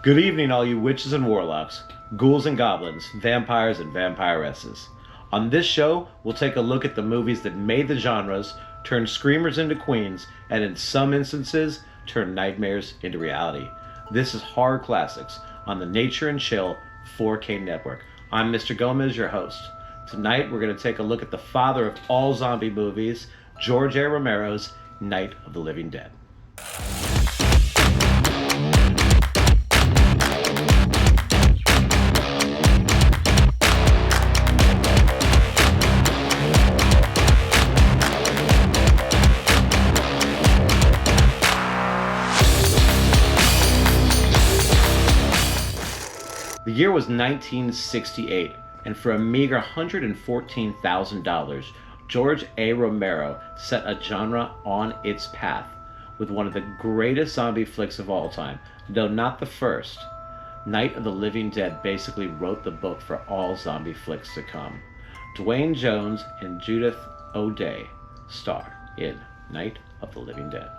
Good evening, all you witches and warlocks, ghouls and goblins, vampires and vampiresses. On this show, we'll take a look at the movies that made the genres, turned screamers into queens, and in some instances, turned nightmares into reality. This is Horror Classics on the Nature and Chill 4K network. I'm Mr. Gomez, your host. Tonight, we're going to take a look at the father of all zombie movies, George A. Romero's Night of the Living Dead. The year was 1968, and for a meager $114,000, George A. Romero set a genre on its path with one of the greatest zombie flicks of all time, though not the first. Night of the Living Dead basically wrote the book for all zombie flicks to come. Dwayne Jones and Judith O'Dea star in Night of the Living Dead.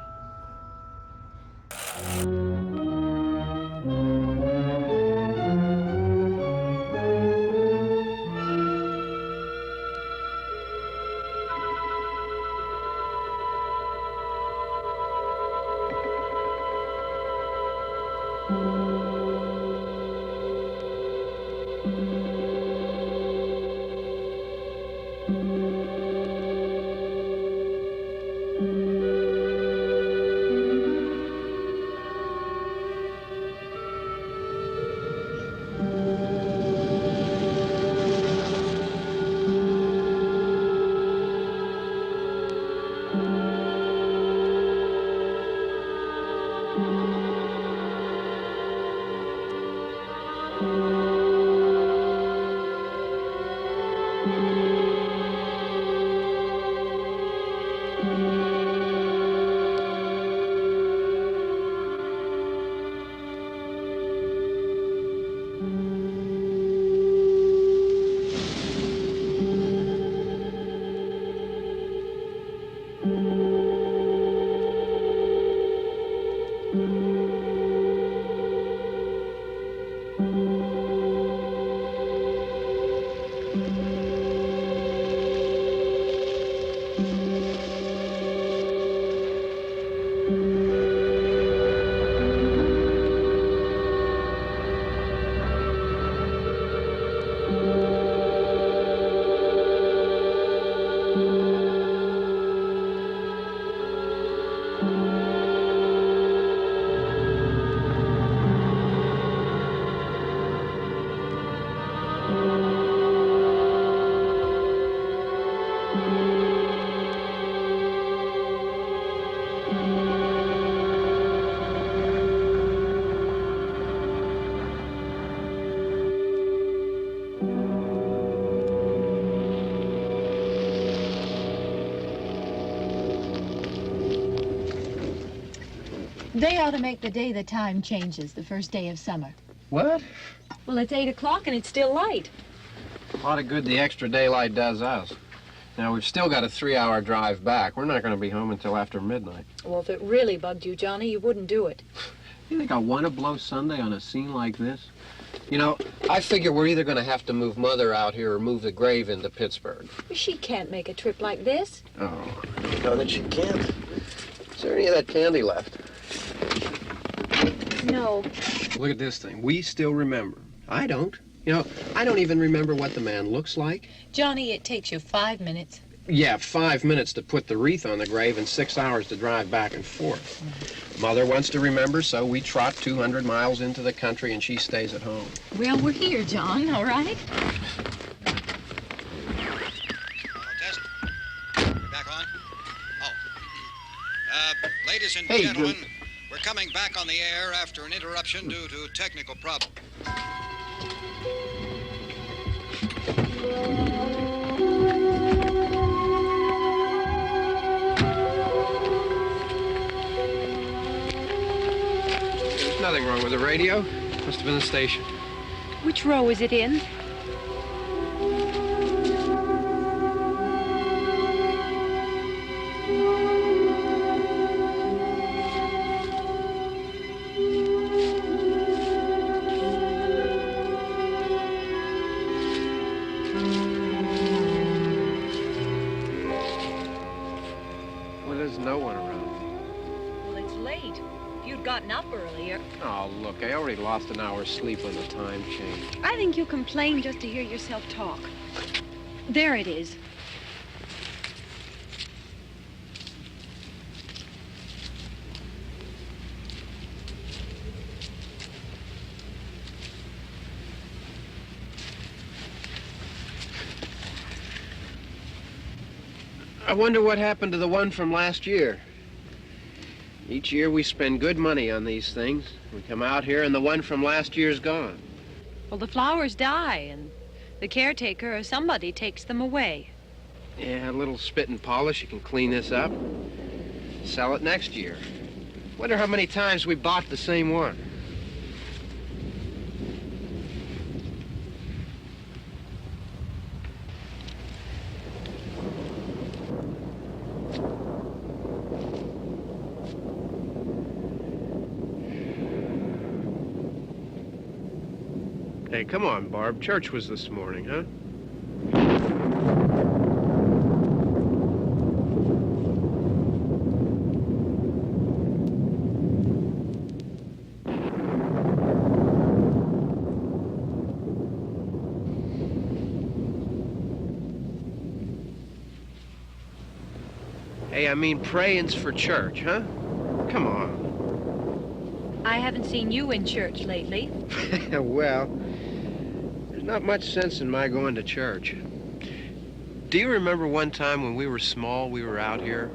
They ought to make the day the time changes, the first day of summer. What? Well, it's 8 o'clock and it's still light. A lot of good the extra daylight does us. Now, we've still got a 3-hour drive back. We're not going to be home until after midnight. Well, if it really bugged you, Johnny, you wouldn't do it. You think I want to blow Sunday on a scene like this? You know, I figure we're either going to have to move Mother out here or move the grave into Pittsburgh. She can't make a trip like this. Oh, you know that she can't. Is there any of that candy left? No. Look at this thing. We still remember. I don't. You know, I don't even remember what the man looks like. Johnny, it takes you 5 minutes. Yeah, 5 minutes to put the wreath on the grave and 6 hours to drive back and forth. Mother wants to remember, so we trot 200 miles into the country and she stays at home. Well, we're here, John, all right? Test. We're back on. Ladies and Hey, gentlemen, we're coming back on the air after an interruption due to technical problem. There's nothing wrong with the radio. Must have been the station. Which row is it in? earlier. Oh, look, I already lost an hour's sleep on the time change. I think you complain just to hear yourself talk. There it is. I wonder what happened to the one from last year. Each year we spend good money on these things. We come out here and the one from last year's gone. Well, the flowers die, and the caretaker or somebody takes them away. Yeah, a little spit and polish, you can clean this up. Sell it next year. Wonder how many times we bought the same one. Hey, come on, Barb. Church was this morning, huh? Hey, I mean praying's for church, huh? Come on. I haven't seen you in church lately. Well, there's not much sense in my going to church. Do you remember one time when we were small, we were out here?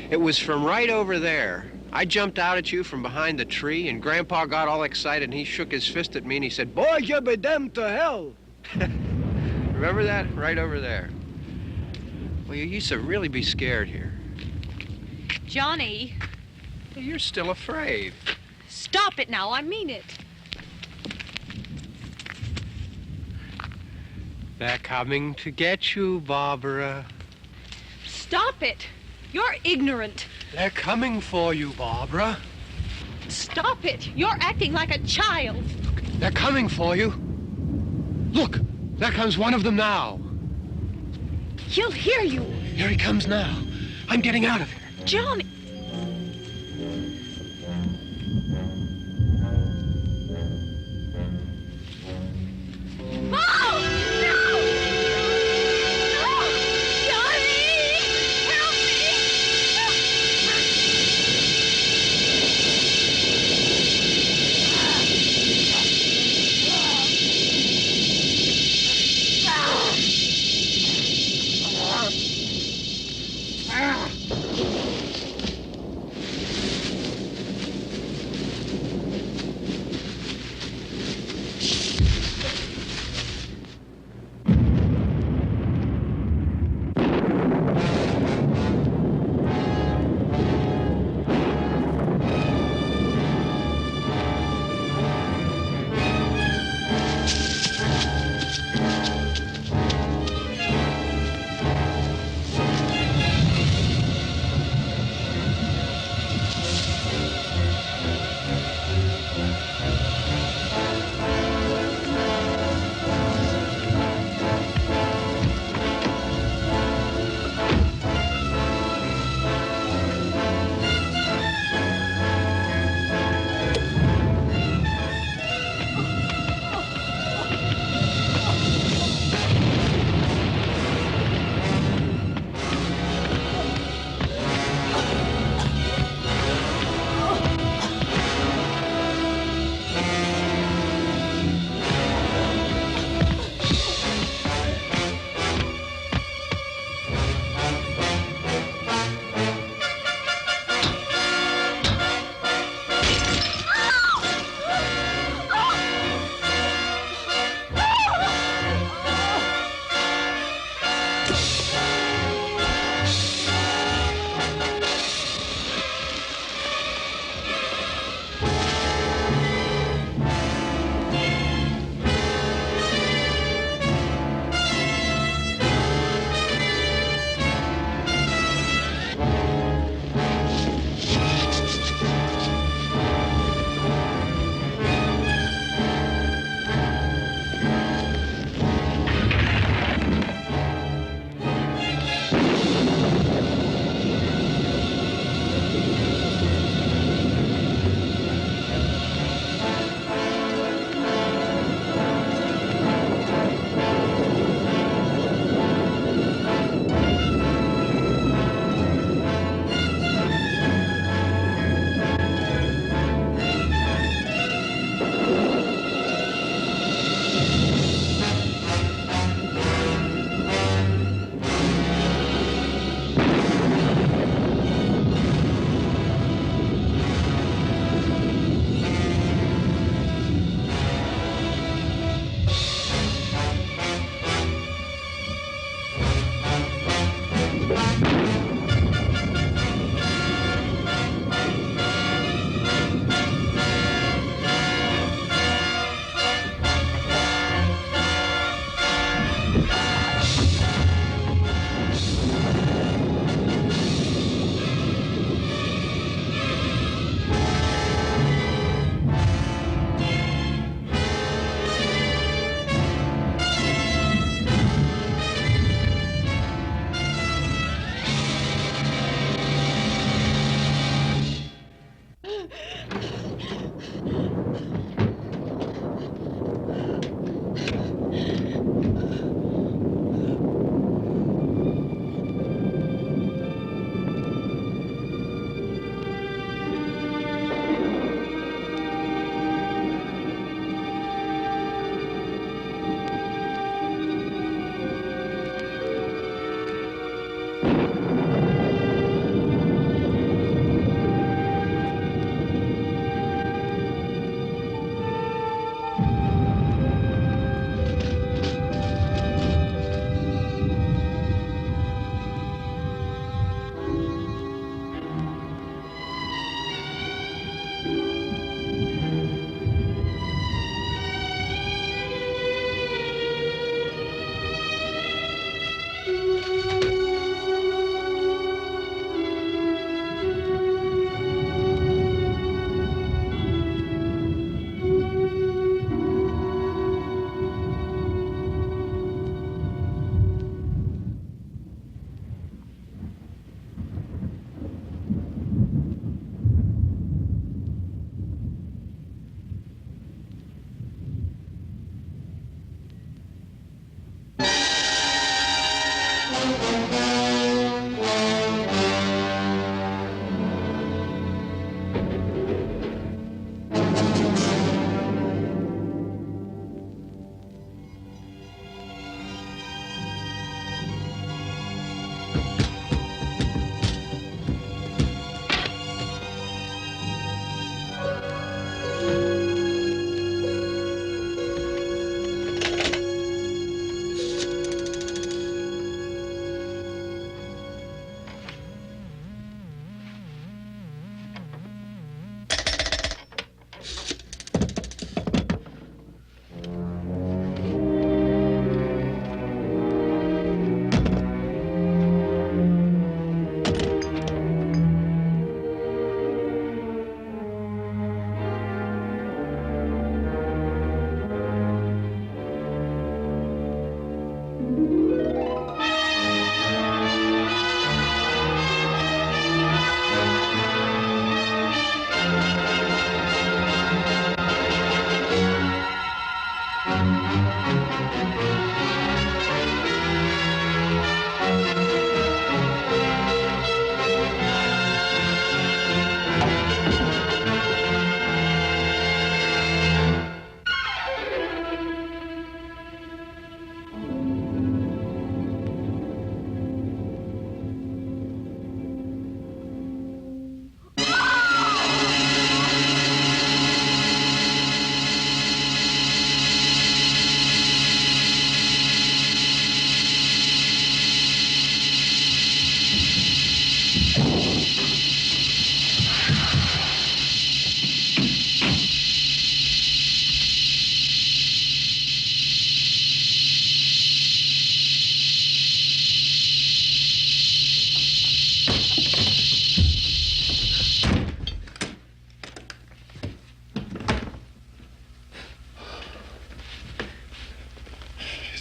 It was from right over there. I jumped out at you from behind the tree, and Grandpa got all excited, and he shook his fist at me, and he said, "Boy, you be damned to hell." Remember that? Right over there. Well, you used to really be scared here. Johnny, You're still afraid. stop it now. I mean it. They're coming to get you, Barbara. Stop it. You're ignorant. They're coming for you, Barbara. Stop it. You're acting like a child. They're coming for you. Look, there comes one of them now. He'll hear you. Here he comes now. I'm getting out of here. Johnny. Oh! No! No! Johnny! Help me!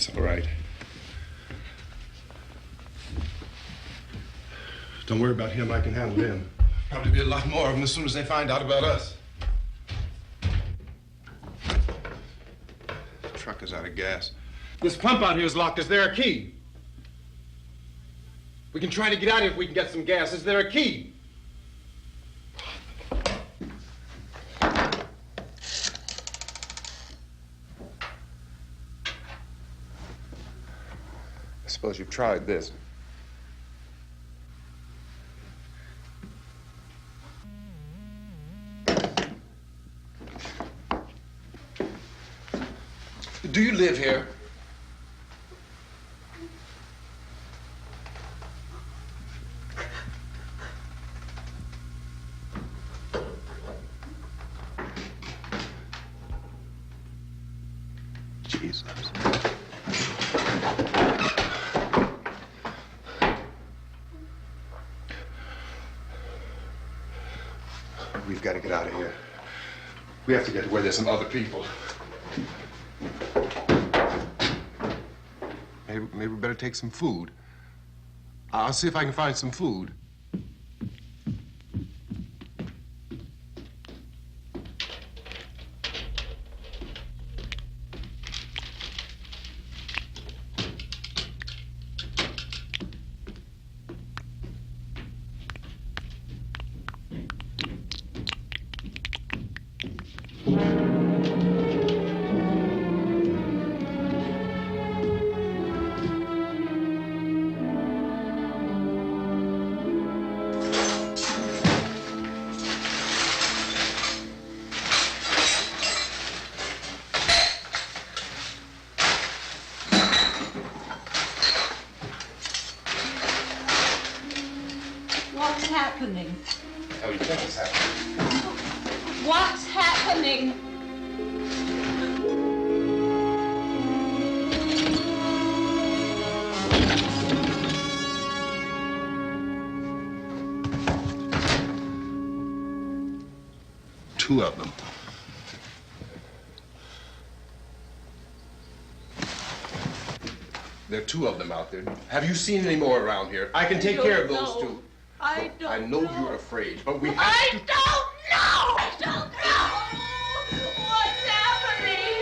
It's all right. Don't worry about him. I can handle him. Probably be a lot more of them as soon as they find out about us. The truck is out of gas. This pump out here is locked. Is there a key? We can try to get out here if we can get some gas. Is there a key? I suppose you've tried this. Do you live here? Jesus. We've got to get out of here. We have to get to where there's some other people. Maybe we better take some food. I'll see if I can find some food. What's happening? How do you think it's happening? What's happening? Two of them. There are two of them out there. Have you seen any more around here? I can take care of those two. I don't know. I know you're afraid, but we have I to... don't know! I don't know! What's happening?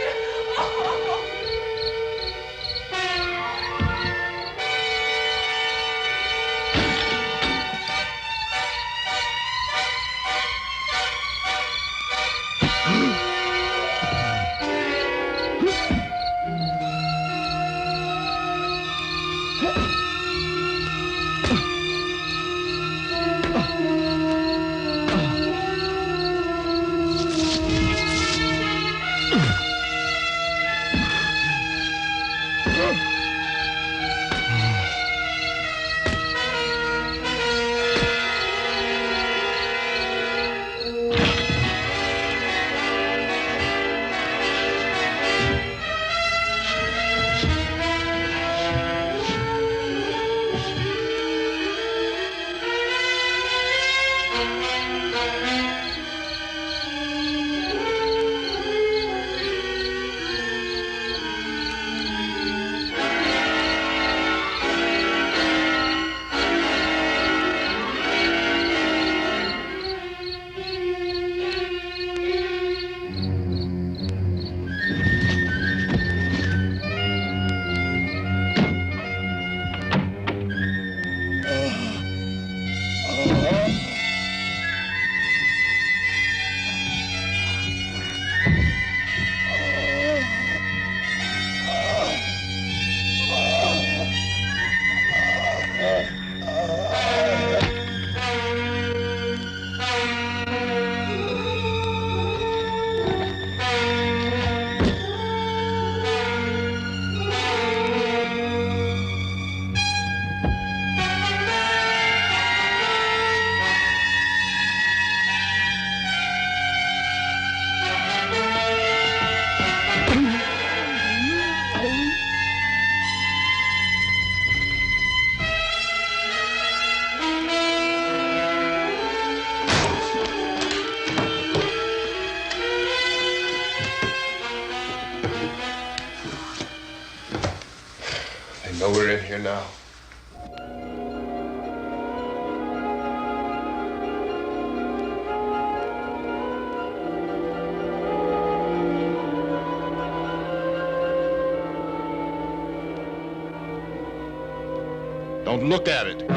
know we're in here now. Don't look at it.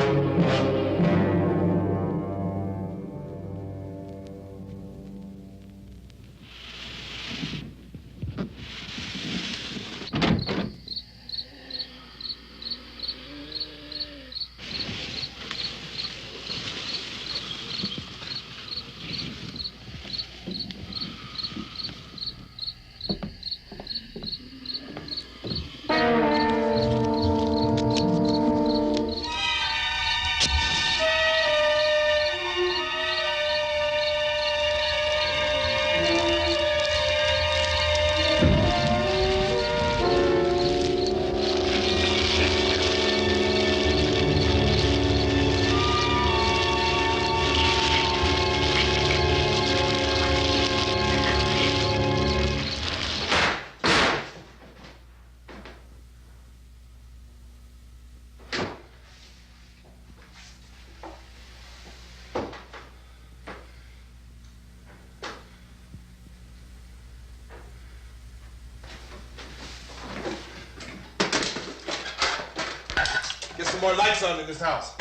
Get some more lights on in this house.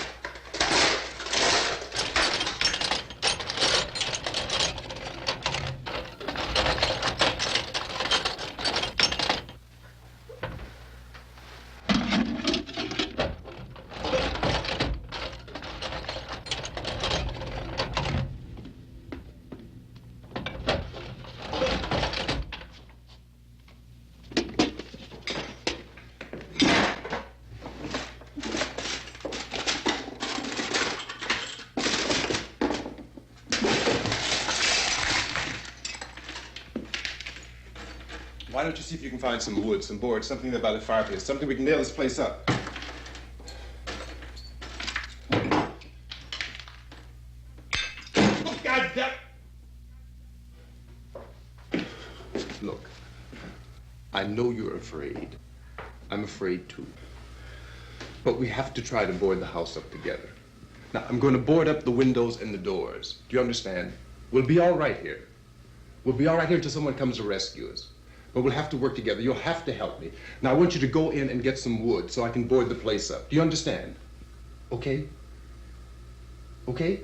Why don't you see if you can find some wood, some board, something there by the fireplace, something we can nail this place up. Oh, God damn! Look, I know you're afraid. I'm afraid too. But we have to try to board the house up together. Now, I'm going to board up the windows and the doors. Do you understand? We'll be all right here. We'll be all right here until someone comes to rescue us. But we'll have to work together. You'll have to help me. Now, I want you to go in and get some wood so I can board the place up. Do you understand? Okay? Okay?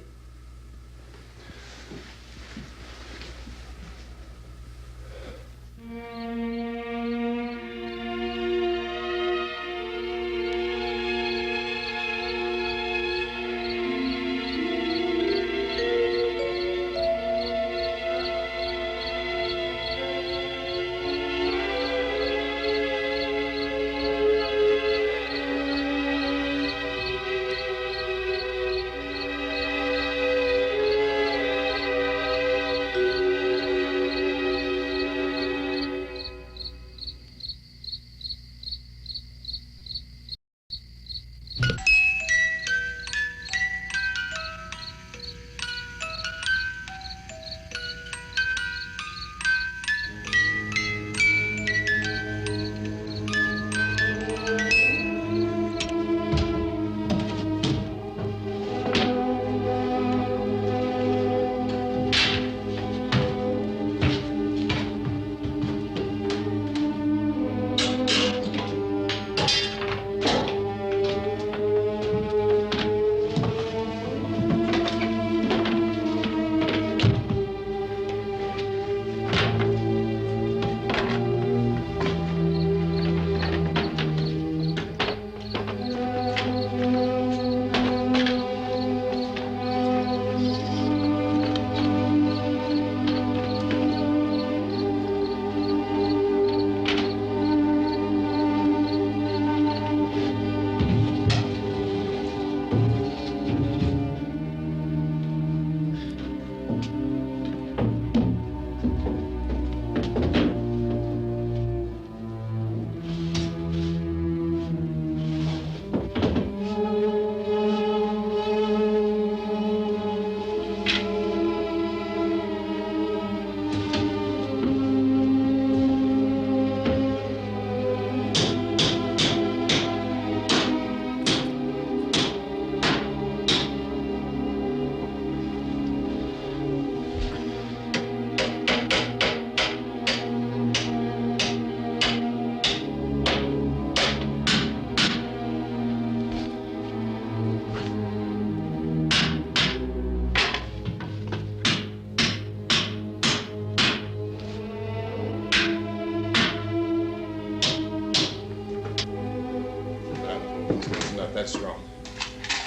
that's wrong.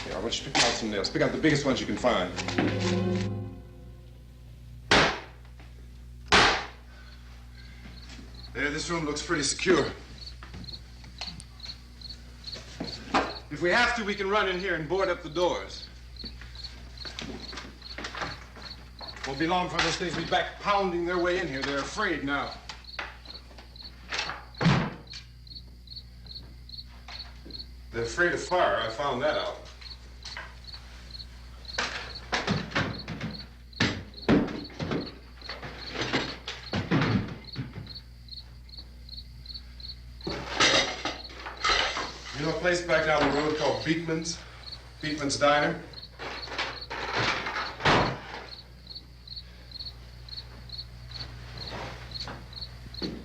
Yeah, I want you to pick out some nails. Pick out the biggest ones you can find. There, this room looks pretty secure. If we have to, we can run in here and board up the doors. Won't be long for those things to be back pounding their way in here. They're afraid now. They're afraid of fire. I found that out. You know a place back down the road called Beekman's? Beekman's Diner?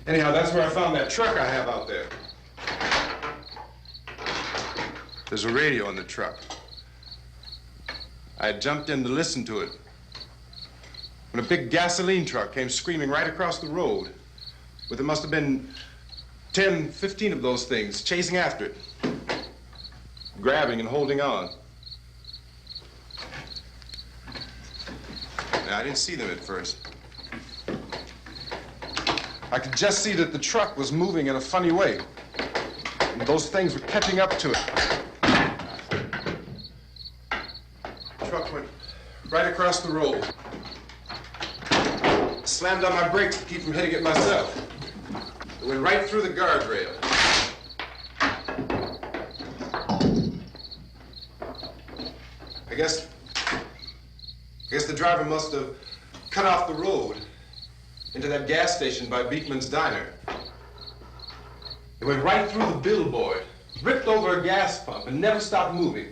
Anyhow, that's where I found that truck I have out there. There's a radio in the truck. I had jumped in to listen to it when a big gasoline truck came screaming right across the road. But there must have been 10, 15 of those things chasing after it, grabbing and holding on. Now, I didn't see them at first. I could just see that the truck was moving in a funny way, and those things were catching up to it. The truck went right across the road. Slammed on my brakes to keep from hitting it myself. It went right through the guardrail. I guess the driver must have cut off the road into that gas station by Beekman's Diner. It went right through the billboard, ripped over a gas pump, and never stopped moving.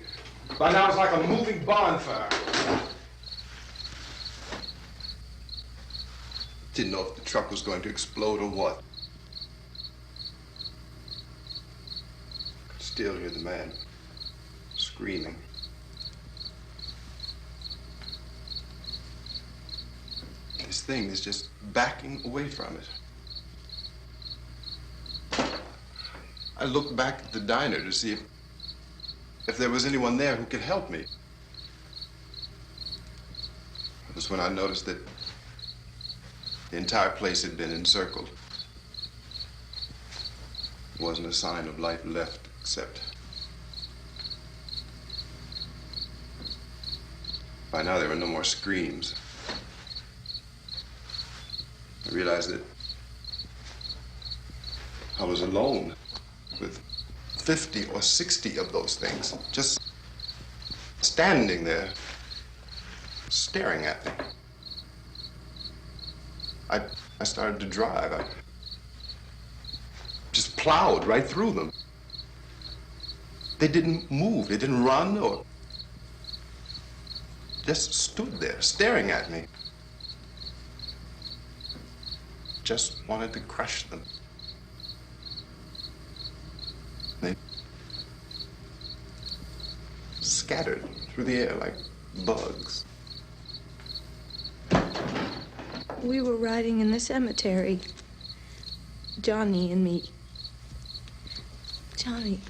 By now, it's like a moving bonfire. Didn't know if the truck was going to explode or what. Could still hear the man screaming. This thing is just backing away from it. I looked back at the diner to see if there was anyone there who could help me. It was when I noticed that the entire place had been encircled. There wasn't a sign of life left except by now there were no more screams. I realized that I was alone with 50 or 60 of those things, just standing there, staring at me. I started to drive. I just plowed right through them. They didn't move, they didn't run or just stood there, staring at me. Just wanted to crush them. They scattered through the air like bugs. We were riding in the cemetery, Johnny and me. Johnny.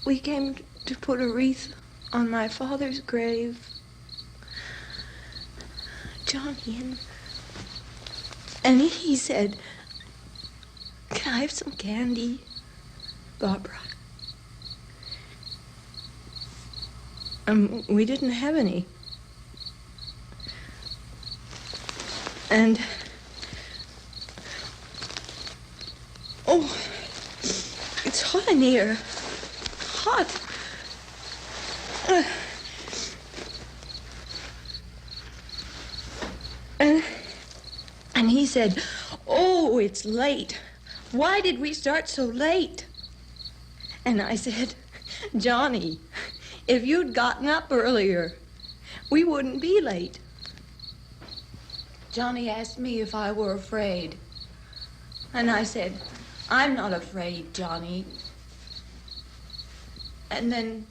We came to put a wreath on my father's grave. Johnny, and he said, "Can I have some candy, Barbara?" We didn't have any. And oh, it's hot in here. Hot. And he said, "Oh, it's late. Why did we start so late?" And I said, "Johnny, if you'd gotten up earlier, we wouldn't be late." Johnny asked me if I were afraid. And I said, "I'm not afraid, Johnny." And then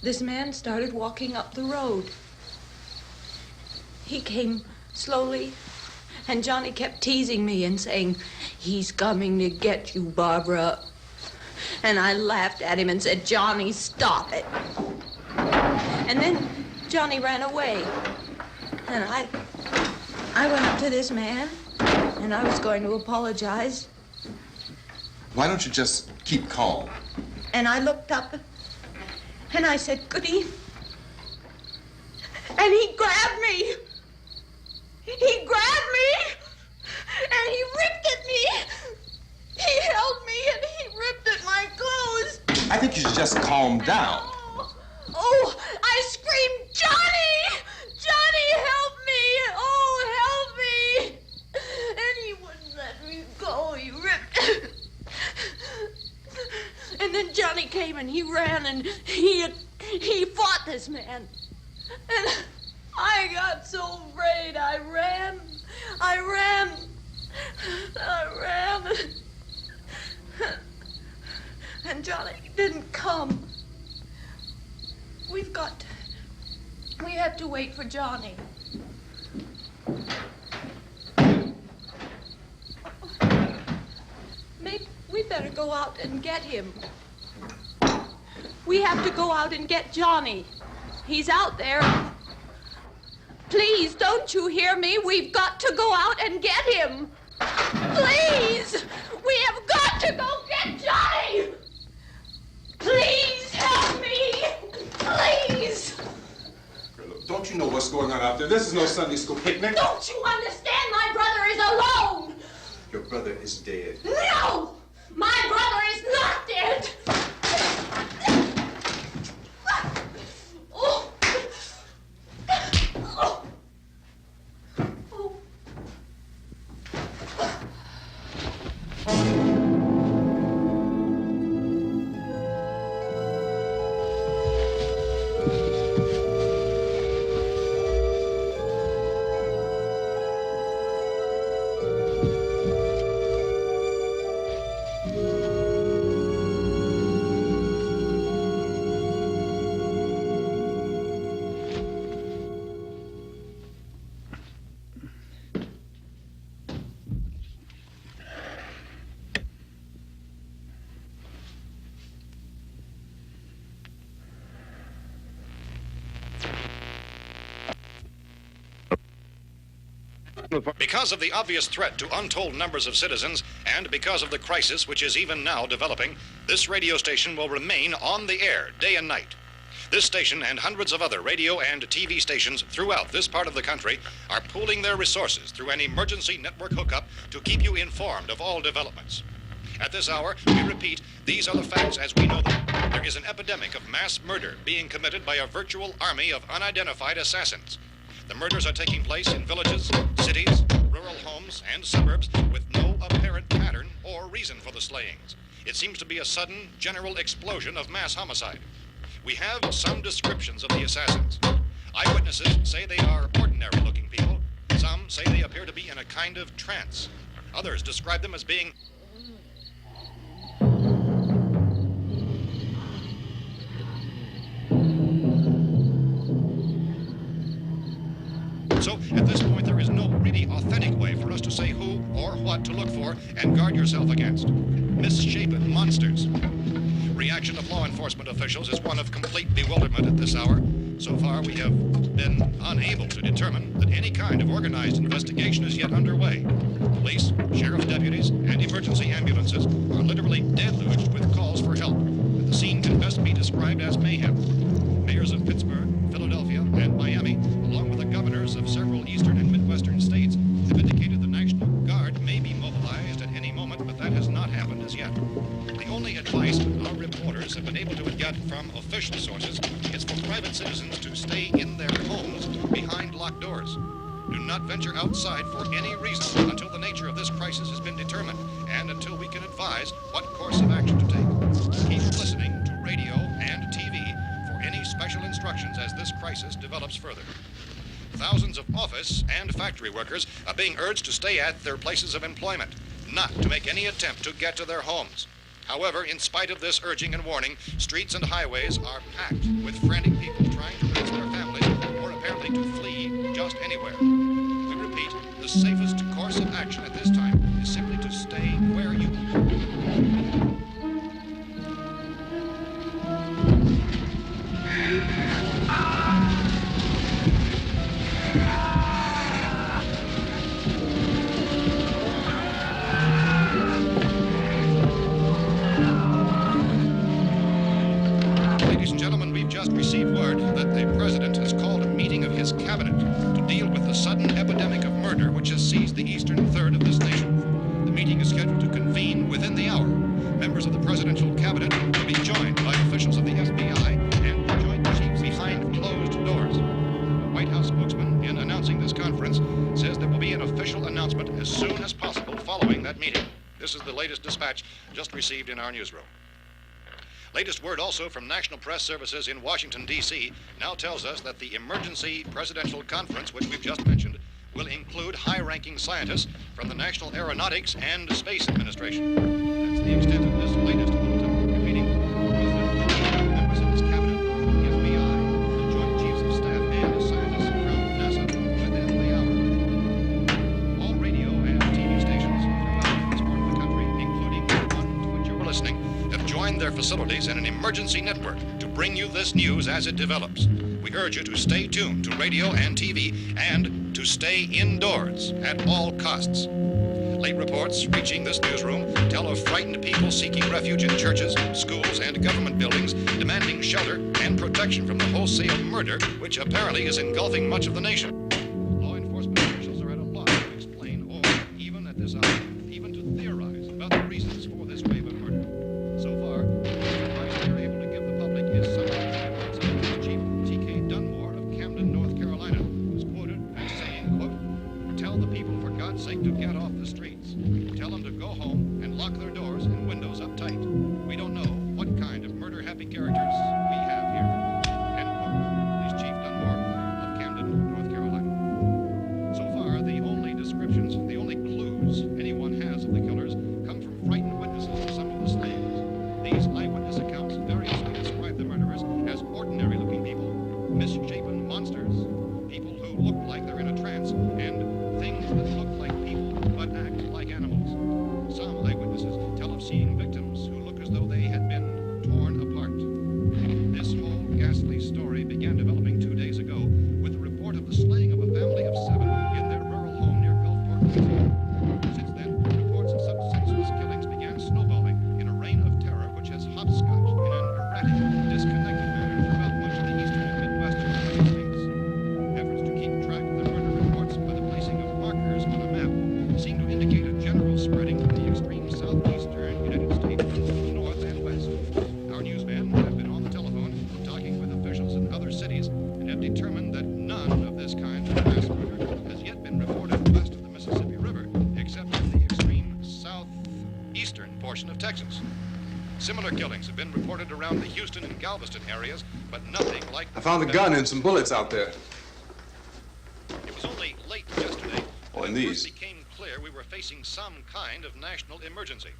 this man started walking up the road. He came slowly And Johnny kept teasing me and saying, "He's coming to get you, Barbara." And I laughed at him and said, "Johnny, stop it." And then Johnny ran away. And I went up to this man, and I was going to apologize. Why don't you just keep calm? And I looked up, and I said, "Good evening." And he grabbed me. He grabbed me, and he ripped at me. He held me, and he ripped at my clothes. I think you should just calm down. Oh, I screamed, "Johnny! Johnny, help me! Oh, help me!" And he wouldn't let me go. He ripped. And then Johnny came and he ran and he fought this man. And I got so afraid. I ran. And Johnny didn't come. We have to wait for Johnny. Maybe we better go out and get him. We have to go out and get Johnny. He's out there. Please, don't you hear me? We've got to go out and get him. Please! We have got to go get Johnny! Please help me! Please! Look, don't you know what's going on out there? This is no Sunday school picnic. Don't you understand? My brother is alone! Your brother is dead. No! My brother is not dead! Oh. Oh. Oh. Because of the obvious threat to untold numbers of citizens, and because of the crisis which is even now developing, this radio station will remain on the air day and night. This station and hundreds of other radio and TV stations throughout this part of the country are pooling their resources through an emergency network hookup to keep you informed of all developments. At this hour, we repeat, these are the facts as we know them. There is an epidemic of mass murder being committed by a virtual army of unidentified assassins. The murders are taking place in villages, cities, rural homes, and suburbs with no apparent pattern or reason for the slayings. It seems to be a sudden, general explosion of mass homicide. We have some descriptions of the assassins. Eyewitnesses say they are ordinary-looking people. Some say they appear to be in a kind of trance. Others describe them as being So, at this point, there is no really authentic way for us to say who or what to look for and guard yourself against. Misshapen monsters. Reaction of law enforcement officials is one of complete bewilderment at this hour. So far, we have been unable to determine that any kind of organized investigation is yet underway. Police, sheriff's deputies, and emergency ambulances are literally deluged with calls for help. And the scene can best be described as mayhem. Mayors of Pittsburgh, Philadelphia, and Miami, along with the governors of several eastern and midwestern states, have indicated the National Guard may be mobilized at any moment, but that has not happened as yet. The only advice our reporters have been able to get from official sources is for private citizens to stay in their homes behind locked doors. Do not venture outside for any reason until the nature of this crisis has been determined and until we can advise what course of action to take. Keep listening to radio and TV for any special instructions as this crisis develops further. Thousands of office and factory workers are being urged to stay at their places of employment, not to make any attempt to get to their homes. However, in spite of this urging and warning, streets and highways are packed with frantic people trying to reach their families or apparently to flee just anywhere. We repeat, the safest course of action at this time is simply to stay where you are. Ladies and gentlemen, we've just received word that the President has called a meeting of his cabinet to deal with the sudden epidemic of murder which has seized the eastern third of this nation. The meeting is scheduled to convene within the hour. Members of the presidential cabinet will be joined by officials of the FBI and joint chiefs behind closed doors. The White House spokesman, in announcing this conference, says there will be an official announcement as soon as possible following that meeting. This is the latest dispatch just received in our newsroom. Latest word also from National Press Services in Washington, D.C. now tells us that the emergency presidential conference, which we've just mentioned, will include high-ranking scientists from the National Aeronautics and Space Administration. That's the extent of this latest bulletin. Meeting members of his cabinet, the FBI, the joint chiefs of staff, and scientists from NASA within the hour. All radio and TV stations throughout this part of the country, including the one to which you're listening, have joined their facilities in an emergency network to bring you this news as it develops. We urge you to stay tuned to radio and TV and to stay indoors at all costs. Late reports reaching this newsroom tell of frightened people seeking refuge in churches, schools, and government buildings, demanding shelter and protection from the wholesale murder which apparently is engulfing much of the nation. Law enforcement officials are at a loss to explain or, even at this hour, even to theorize about the reasons for this wave of murder. So far, the advice we are able to give the public is summary. Chief T.K. Dunmore of Camden, North Carolina, was quoted as saying, quote, "Tell the people, for God's sake, to get off the streets. Tell them to go home and lock their doors and windows up tight. We don't know what kind of murder-happy characters we have here." End quote. This Chief Dunmore of Camden, North Carolina. So far, the only descriptions, the only clues anyone has of the killers come from frightened witnesses of some of the slayings. These eyewitness accounts variously describe the murderers as ordinary-looking people, misshapen monsters, people who look like they're in a trance, and things that look like people but act like animals. Some eyewitnesses tell of seeing victims who look as though they had been torn apart. This whole ghastly story began developing 2 days ago with the report of the slaying of a family of 7 in their rural home near Gulfport, Louisiana. Since then, reports of such senseless killings began snowballing in a reign of terror which has hopscotched in an erratic, disconnected manner throughout much of the eastern and midwestern United States. Efforts to keep track of the murder reports by the placing of markers on a map seem to indicate a general spreading from the extreme southeastern United States to the north and west. Our newsmen have been on the telephone talking with officials in other cities and have determined that none of this kind of mass murder has yet been reported west of the Mississippi River, except in the extreme southeastern portion of Texas. Similar killings have been reported around the Houston and Galveston areas, but nothing like... I found a gun and some bullets out there. It was only late yesterday Oh, that and it first these. became clear we were facing some kind of national emergency.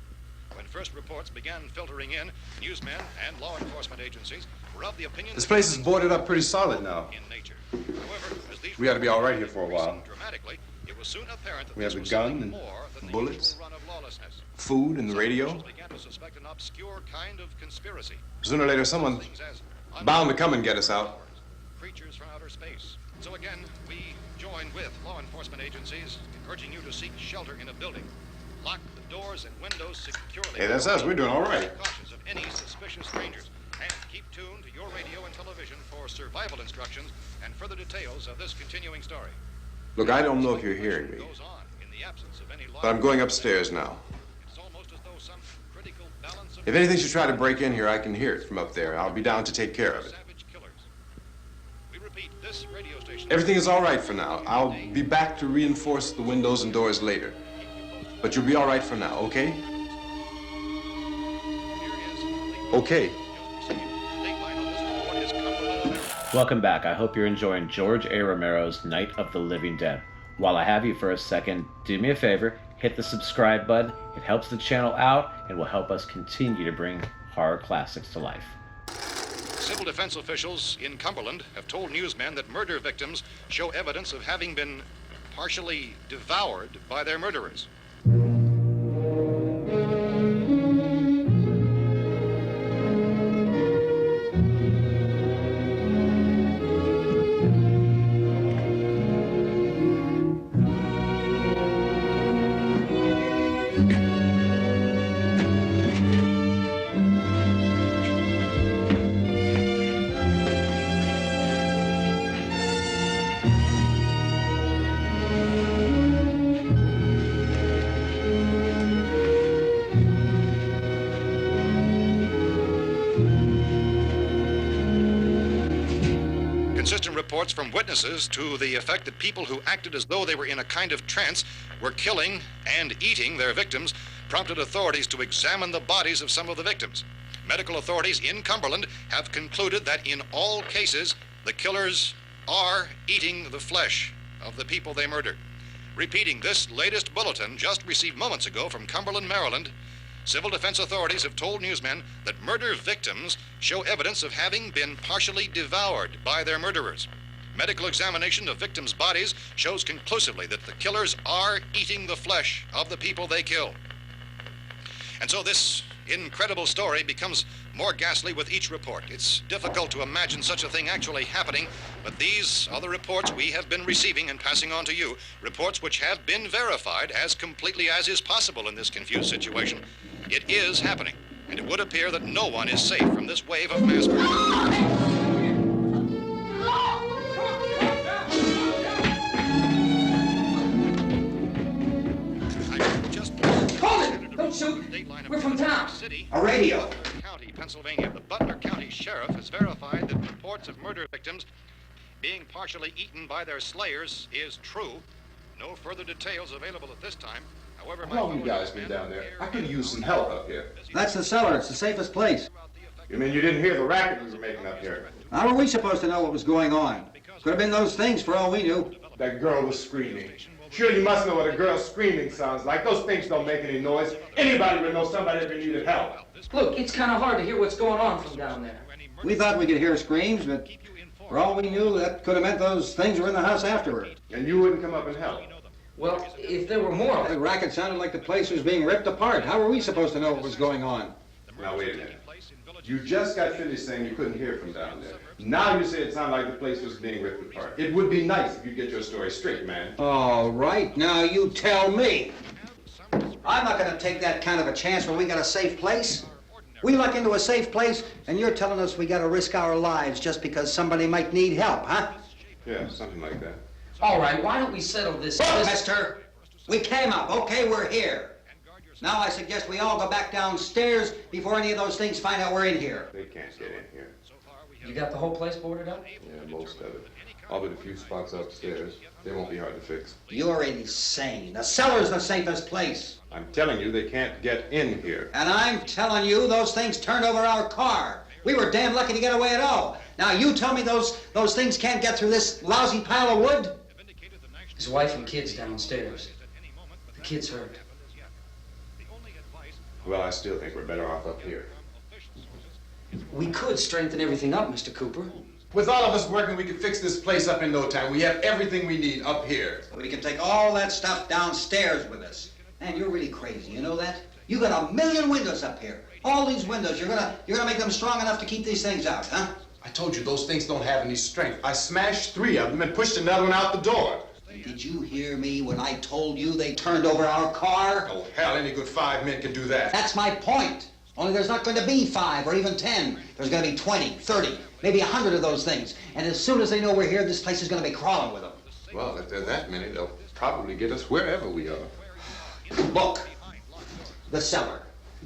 When first reports began filtering in, newsmen and law enforcement agencies were of the opinion This that place is things boarded were up pretty solid now. in nature. However, as these We ought to be all right here reports for a while. increased dramatically, it was soon apparent that We have this a was gun something and more than the bullets, usual run of lawlessness. food and the Some radio. officials began to suspect an obscure kind of conspiracy. Sooner or later, someone Things as bound to come and get us out. creatures from outer space. So again, we join with law enforcement agencies in urging you to seek shelter in a building. Lock the doors and windows securely. Hey, that's us. We're doing all right. Be cautious of any suspicious strangers. And keep tuned to your radio and television for survival instructions and further details of this continuing story. Look, I don't know if you're hearing me, Goes on in the absence of any law. but I'm going upstairs now. It's almost as though some critical balance of If anything should try to break in here, I can hear it from up there. I'll be down to take care of it. savage killers. We repeat, this radio station. Everything is all right for now. I'll be back to reinforce the windows and doors later. But you'll be all right for now, okay? Okay. Welcome back. I hope you're enjoying George A. Romero's Night of the Living Dead. While I have you for a second, do me a favor, hit the subscribe button. It helps the channel out and will help us continue to bring horror classics to life. Civil defense officials in Cumberland have told newsmen that murder victims show evidence of having been partially devoured by their murderers. Consistent reports from witnesses to the effect that people who acted as though they were in a kind of trance were killing and eating their victims prompted authorities to examine the bodies of some of the victims. Medical authorities in Cumberland have concluded that in all cases, the killers are eating the flesh of the people they murdered. Repeating this latest bulletin just received moments ago from Cumberland, Maryland, civil defense authorities have told newsmen that murder victims show evidence of having been partially devoured by their murderers. Medical examination of victims' bodies shows conclusively that the killers are eating the flesh of the people they kill. And so this incredible story becomes more ghastly with each report. It's difficult to imagine such a thing actually happening, but these are the reports we have been receiving and passing on to you, reports which have been verified as completely as is possible in this confused situation. It is happening, and it would appear that no one is safe from this wave of mass murder. Don't shoot. We're from town. A radio. County, Pennsylvania. The Butler County Sheriff has verified that reports of murder victims being partially eaten by their slayers is true. No further details available at this time. However, How long you guys been down there? I could use some help up here. That's the cellar. It's the safest place. You mean you didn't hear the racket we were making up here? How were we supposed to know what was going on? Could have been those things for all we knew. That girl was screaming. Sure, you must know what a girl screaming sounds like. Those things don't make any noise. Anybody would know somebody ever needed help. Look, it's kind of hard to hear what's going on from down there. We thought we could hear screams, but for all we knew, that could have meant those things were in the house afterward. And you wouldn't come up and help? Well, if there were more... The racket sounded like the place was being ripped apart. How were we supposed to know what was going on? Now, wait a minute. You just got finished saying you couldn't hear from down there. Now you say it sounded like the place was being ripped apart. It would be nice if you get your story straight, man. All right, now you tell me. I'm not going to take that kind of a chance when we got a safe place. We luck into a safe place, and you're telling us we got to risk our lives just because somebody might need help, huh? Yeah, something like that. All right, why don't we settle this... Look, mister, we came up. Okay, we're here. Now I suggest we all go back downstairs before any of those things find out we're in here. They can't get in here. You got the whole place boarded up? Yeah, most of it. All but a few spots upstairs. They won't be hard to fix. You're insane. The cellar's the safest place. I'm telling you, they can't get in here. And I'm telling you, those things turned over our car. We were damn lucky to get away at all. Now you tell me those things can't get through this lousy pile of wood? His wife and kids downstairs. The kid's hurt. Well, I still think we're better off up here. We could strengthen everything up, Mr. Cooper. With all of us working, we can fix this place up in no time. We have everything we need up here. We can take all that stuff downstairs with us. Man, you're really crazy, you know that? You got 1,000,000 windows up here. All these windows, you're gonna make them strong enough to keep these things out, huh? I told you those things don't have any strength. I smashed 3 of them and pushed another one out the door. Did you hear me when I told you they turned over our car? Oh, hell, any good 5 men can do that. That's my point. Only there's not going to be 5 or even 10. There's going to be 20, 30, maybe 100 of those things. And as soon as they know we're here, this place is going to be crawling with them. Well, if there's that many, they'll probably get us wherever we are. Look, the cellar.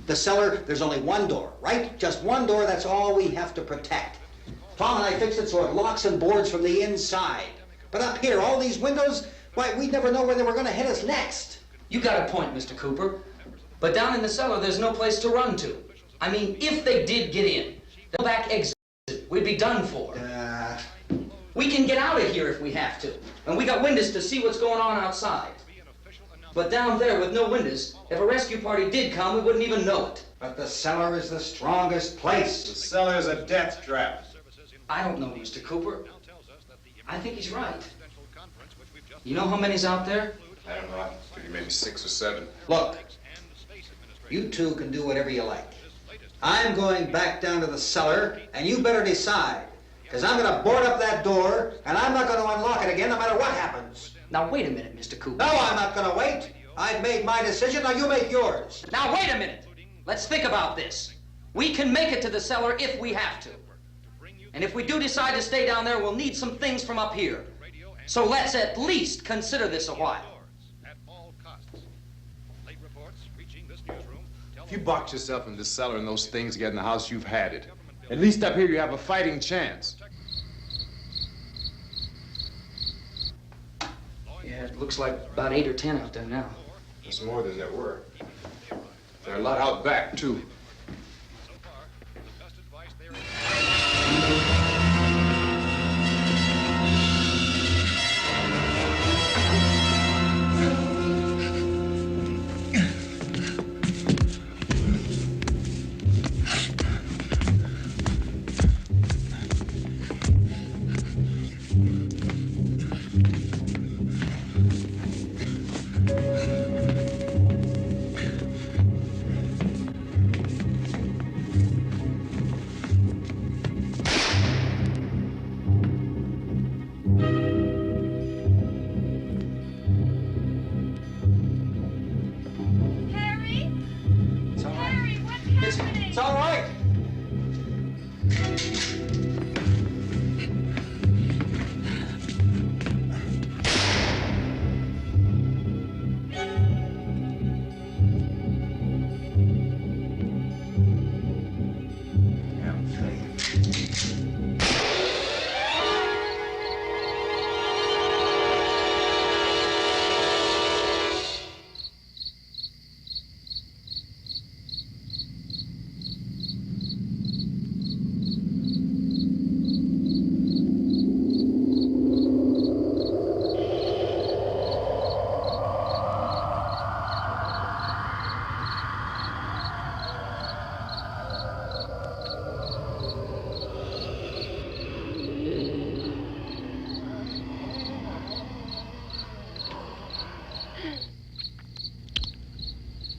The cellar, there's only one door, right? Just one door, that's all we have to protect. Tom and I fixed it so it locks and boards from the inside. But up here, all these windows, why, we'd never know where they were going to hit us next. You got a point, Mr. Cooper. But down in the cellar, there's no place to run to. I mean, if they did get in, the back exit, we'd be done for. We can get out of here if we have to. And we got windows to see what's going on outside. But down there with no windows, if a rescue party did come, we wouldn't even know it. But the cellar is the strongest place. The cellar is a death trap. I don't know, Mr. Cooper. I think he's right. You know how many's out there? I don't know. I figure maybe 6 or 7. Look, you two can do whatever you like. I'm going back down to the cellar, and you better decide. Because I'm going to board up that door, and I'm not going to unlock it again no matter what happens. Now, wait a minute, Mr. Cooper. No, I'm not going to wait. I've made my decision, now you make yours. Now, wait a minute. Let's think about this. We can make it to the cellar if we have to. And if we do decide to stay down there, we'll need some things from up here. So let's at least consider this a while. If you box yourself in this cellar and those things get in the house, you've had it. At least up here you have a fighting chance. Yeah, it looks like about 8 or 10 out there now. There's more than there were. There are a lot out back, too. It's all right.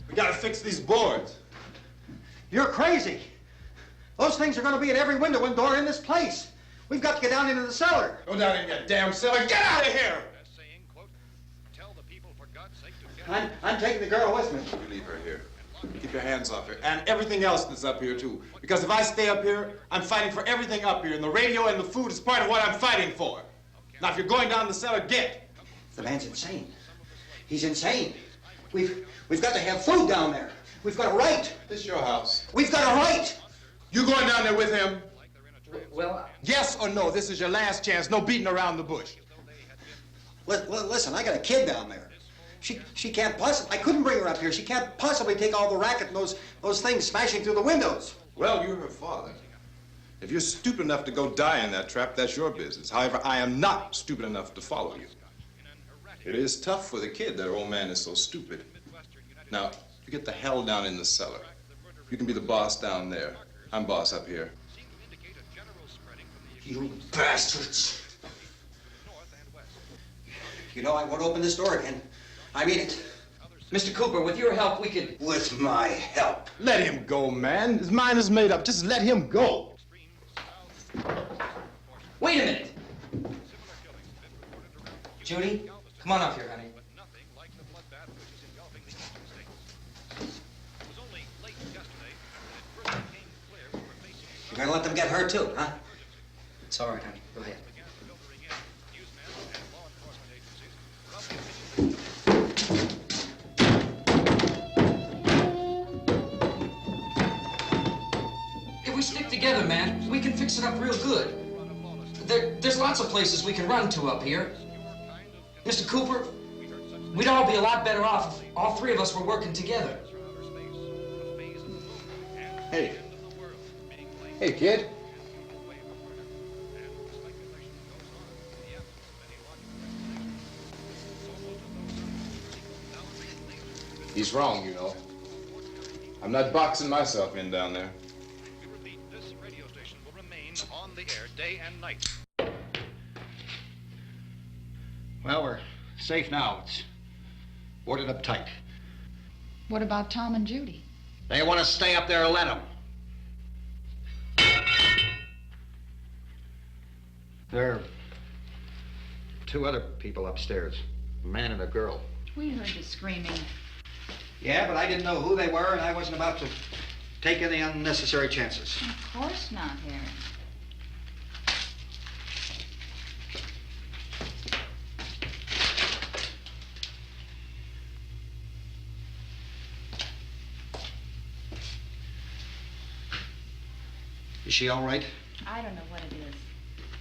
We gotta fix these boards. You're crazy. Those things are going to be in every window and door in this place. We've got to get down into the cellar. Go down in your damn cellar. Get out of here! I'm taking the girl with me. You leave her here. Keep your hands off her. And everything else that's up here, too. Because if I stay up here, I'm fighting for everything up here. And the radio and the food is part of what I'm fighting for. Now, if you're going down the cellar, get. The man's insane. He's insane. We've got to have food down there. We've got a right. This is your house. We've got a right. You going down there with him? Well, Yes or no? This is your last chance. No beating around the bush. Listen, I got a kid down there. She can't possibly, I couldn't bring her up here. She can't possibly take all the racket and those things smashing through the windows. Well, you're her father. If you're stupid enough to go die in that trap, that's your business. However, I am not stupid enough to follow you. It is tough for the kid that her old man is so stupid. Now, you get the hell down in the cellar. You can be the boss down there. I'm boss up here. You bastards. You know, I won't open this door again. I mean it. Mr. Cooper, with your help, we could... With my help. Let him go, man. His mind is made up. Just let him go. Wait a minute. Judy, come on up here, honey. You're gonna let them get hurt too, huh? It's all right, honey. Go ahead. If we stick together, man, we can fix it up real good. There's lots of places we can run to up here. Mr. Cooper, we'd all be a lot better off if all three of us were working together. Hey. Hey, kid. He's wrong, you know. I'm not boxing myself in down there. We repeat, this radio station will remain on the air day and night. Well, Safe now. It's boarded up tight. What about Tom and Judy? They want to stay up there, let them. There are two other people upstairs, a man and a girl. We heard the screaming. Yeah, but I didn't know who they were, and I wasn't about to take any unnecessary chances. Of course not, Harry. Is she all right? I don't know what it is.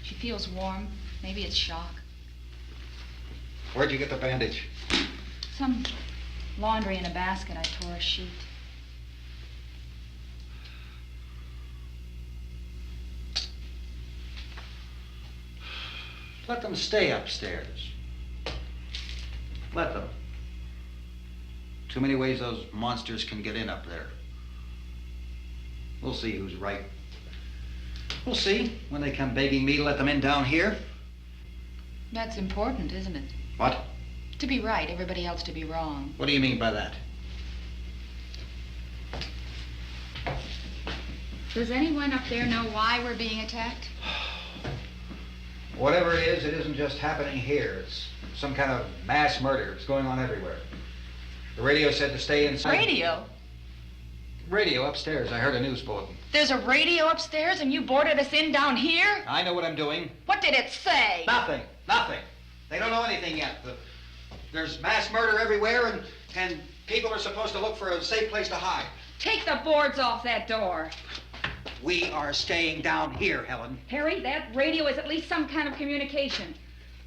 She feels warm. Maybe it's shock. Where'd you get the bandage? Some laundry in a basket. I tore a sheet. Let them stay upstairs. Let them. Too many ways those monsters can get in up there. We'll see who's right. We'll see when they come begging me to let them in down here. That's important, isn't it? What? To be right, everybody else to be wrong. What do you mean by that? Does anyone up there know why we're being attacked? Whatever it isn't just happening here. It's some kind of mass murder. It's going on everywhere. The radio said to stay inside. Radio? Radio upstairs. I heard a news bulletin. There's a radio upstairs and you boarded us in down here? I know what I'm doing. What did it say? Nothing. Nothing. They don't know anything yet. There's mass murder everywhere, and people are supposed to look for a safe place to hide. Take the boards off that door. We are staying down here, Helen. Harry, that radio is at least some kind of communication.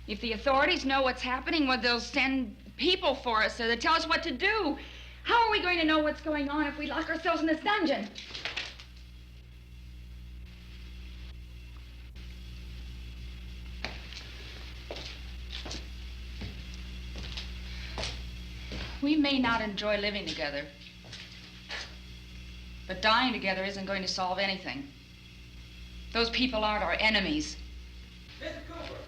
If the authorities know what's happening, well, they'll send people for us to tell us what to do. How are we going to know what's going on if we lock ourselves in this dungeon? We may not enjoy living together, but dying together isn't going to solve anything. Those people aren't our enemies. Mr. Cooper!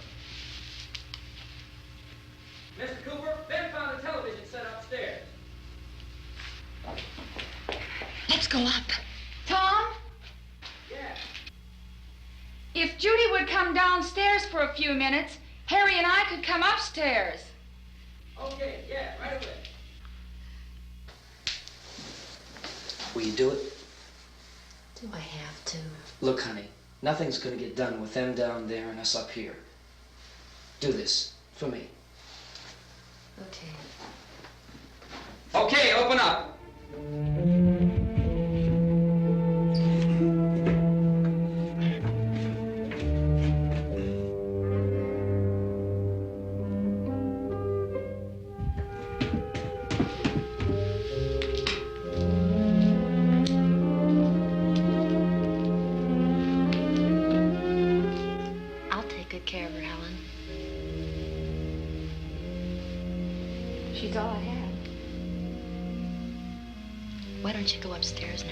Mr. Cooper, Ben found a television set upstairs. Let's go up. Tom? Yeah. If Judy would come downstairs for a few minutes, Harry and I could come upstairs. Okay, yeah, right away. Will you do it? Do I have to? Look, honey, nothing's gonna get done with them down there and us up here. Do this for me. Okay. Okay, open up. I'll take good care of her, Helen. She's all I have. Why don't you go upstairs now?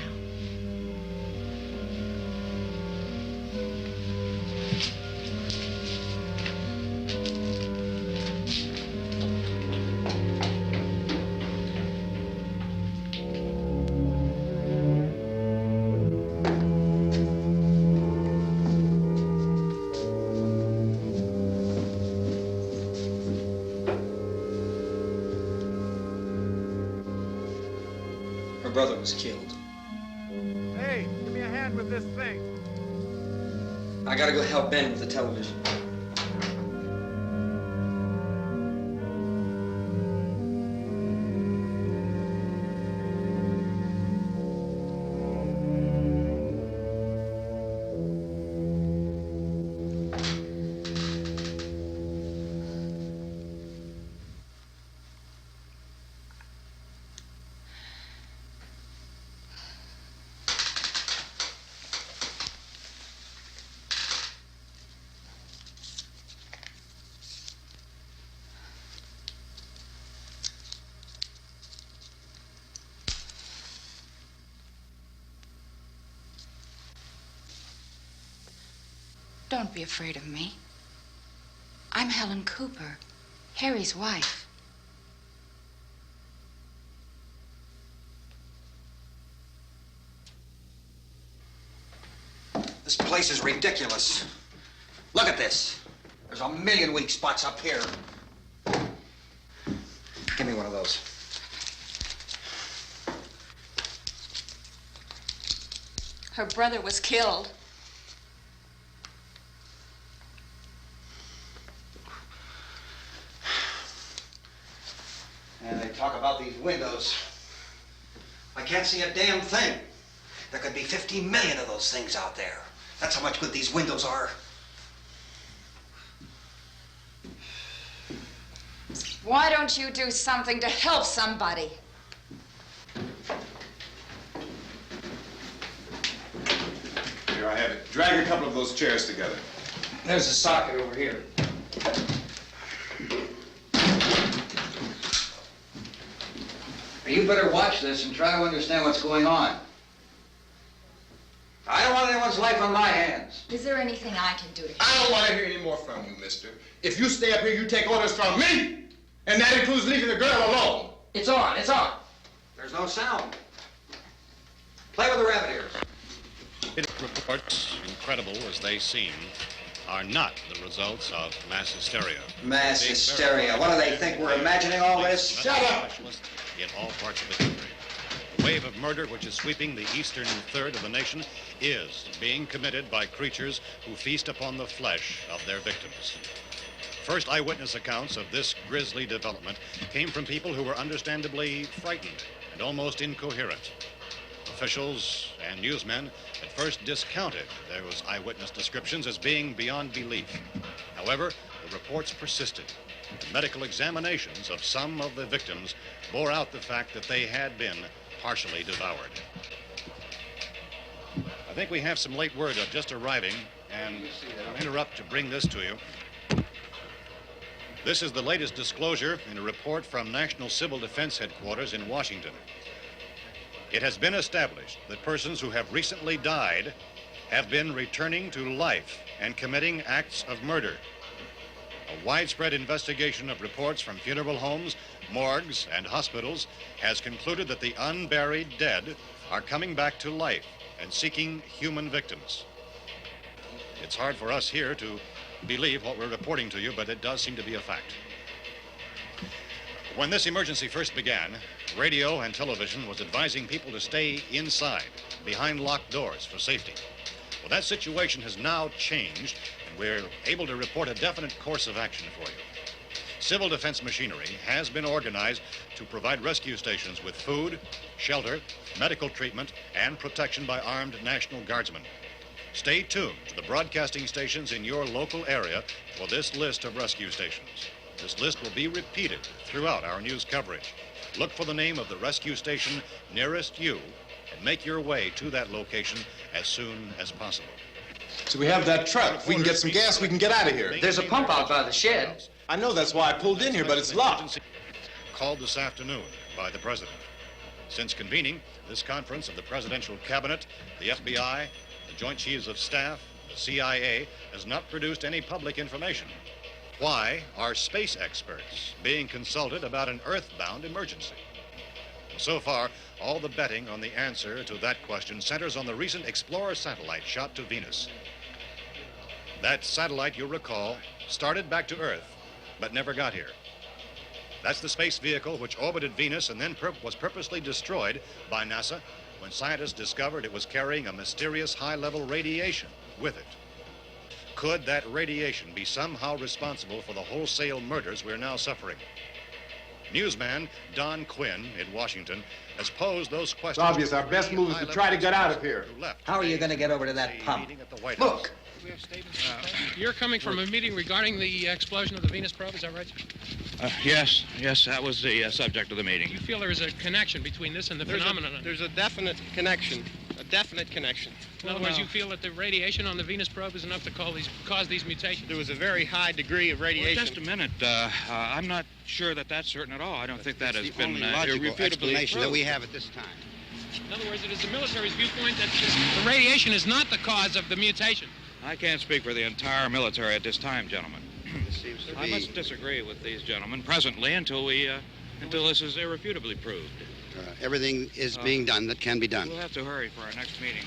Her brother was killed. Hey, give me a hand with this thing. I gotta go help Ben with the television. Don't be afraid of me. I'm Helen Cooper. Harry's wife. This place is ridiculous. Look at this. There's a million weak spots up here. Give me one of those. Her brother was killed. And they talk about these windows. I can't see a damn thing. There could be 50 million of those things out there. That's how much good these windows are. Why don't you do something to help somebody? Here, I have it. Drag a couple of those chairs together. There's a socket over here. You better watch this and try to understand what's going on. I don't want anyone's life on my hands. Is there anything I can do to help? I don't want to hear any more from you, mister. If you stay up here, you take orders from me. And that includes leaving the girl alone. It's on, it's on. There's no sound. Play with the rabbit ears. Reports, incredible as they seem, are not the results of mass hysteria. Mass hysteria. What do they think? We're imagining all this? Shut up! In all parts of the country. The wave of murder which is sweeping the eastern third of the nation is being committed by creatures who feast upon the flesh of their victims. First eyewitness accounts of this grisly development came from people who were understandably frightened and almost incoherent. Officials and newsmen at first discounted those eyewitness descriptions as being beyond belief. However, the reports persisted. The medical examinations of some of the victims bore out the fact that they had been partially devoured. I think we have some late word just arriving, and I'll interrupt to bring this to you. This is the latest disclosure in a report from National Civil Defense Headquarters in Washington. It has been established that persons who have recently died have been returning to life and committing acts of murder. A widespread investigation of reports from funeral homes, morgues, and hospitals has concluded that the unburied dead are coming back to life and seeking human victims. It's hard for us here to believe what we're reporting to you, but it does seem to be a fact. When this emergency first began, radio and television was advising people to stay inside, behind locked doors for safety. Well, that situation has now changed, and we're able to report a definite course of action for you. Civil defense machinery has been organized to provide rescue stations with food, shelter, medical treatment, and protection by armed National Guardsmen. Stay tuned to the broadcasting stations in your local area for this list of rescue stations. This list will be repeated throughout our news coverage. Look for the name of the rescue station nearest you and make your way to that location as soon as possible. So we have that truck. If we can get some gas, we can get out of here. There's a pump out by the shed. I know, that's why I pulled in here, but it's locked. Called this afternoon by the President. Since convening this conference of the Presidential Cabinet, the FBI, the Joint Chiefs of Staff, the CIA has not produced any public information. Why are space experts being consulted about an earthbound emergency? So far, all the betting on the answer to that question centers on the recent Explorer satellite shot to Venus. That satellite, you'll recall, started back to Earth, but never got here. That's the space vehicle which orbited Venus and then was purposely destroyed by NASA when scientists discovered it was carrying a mysterious high-level radiation with it. Could that radiation be somehow responsible for the wholesale murders we're now suffering? Newsman Don Quinn in Washington has posed those questions. It's obvious our best move is to try to get out of here. How are you going to get over to that pump? Look! You're coming from a meeting regarding the explosion of the Venus probe, is that right? Yes, that was the subject of the meeting. You feel there is a connection between this and the phenomenon? There's a definite connection. In other words, you feel that the radiation on the Venus probe is enough to cause these mutations? There was a very high degree of radiation. Well, just a minute. I'm not sure that that's certain at all. I don't think that has been logical explanation proved. that we have at this time. In other words, it is the military's viewpoint that the radiation is not the cause of the mutation. I can't speak for the entire military at this time, gentlemen. This seems to I be... must disagree with these gentlemen presently until this is irrefutably proved. Everything is being done that can be done. We'll have to hurry for our next meeting.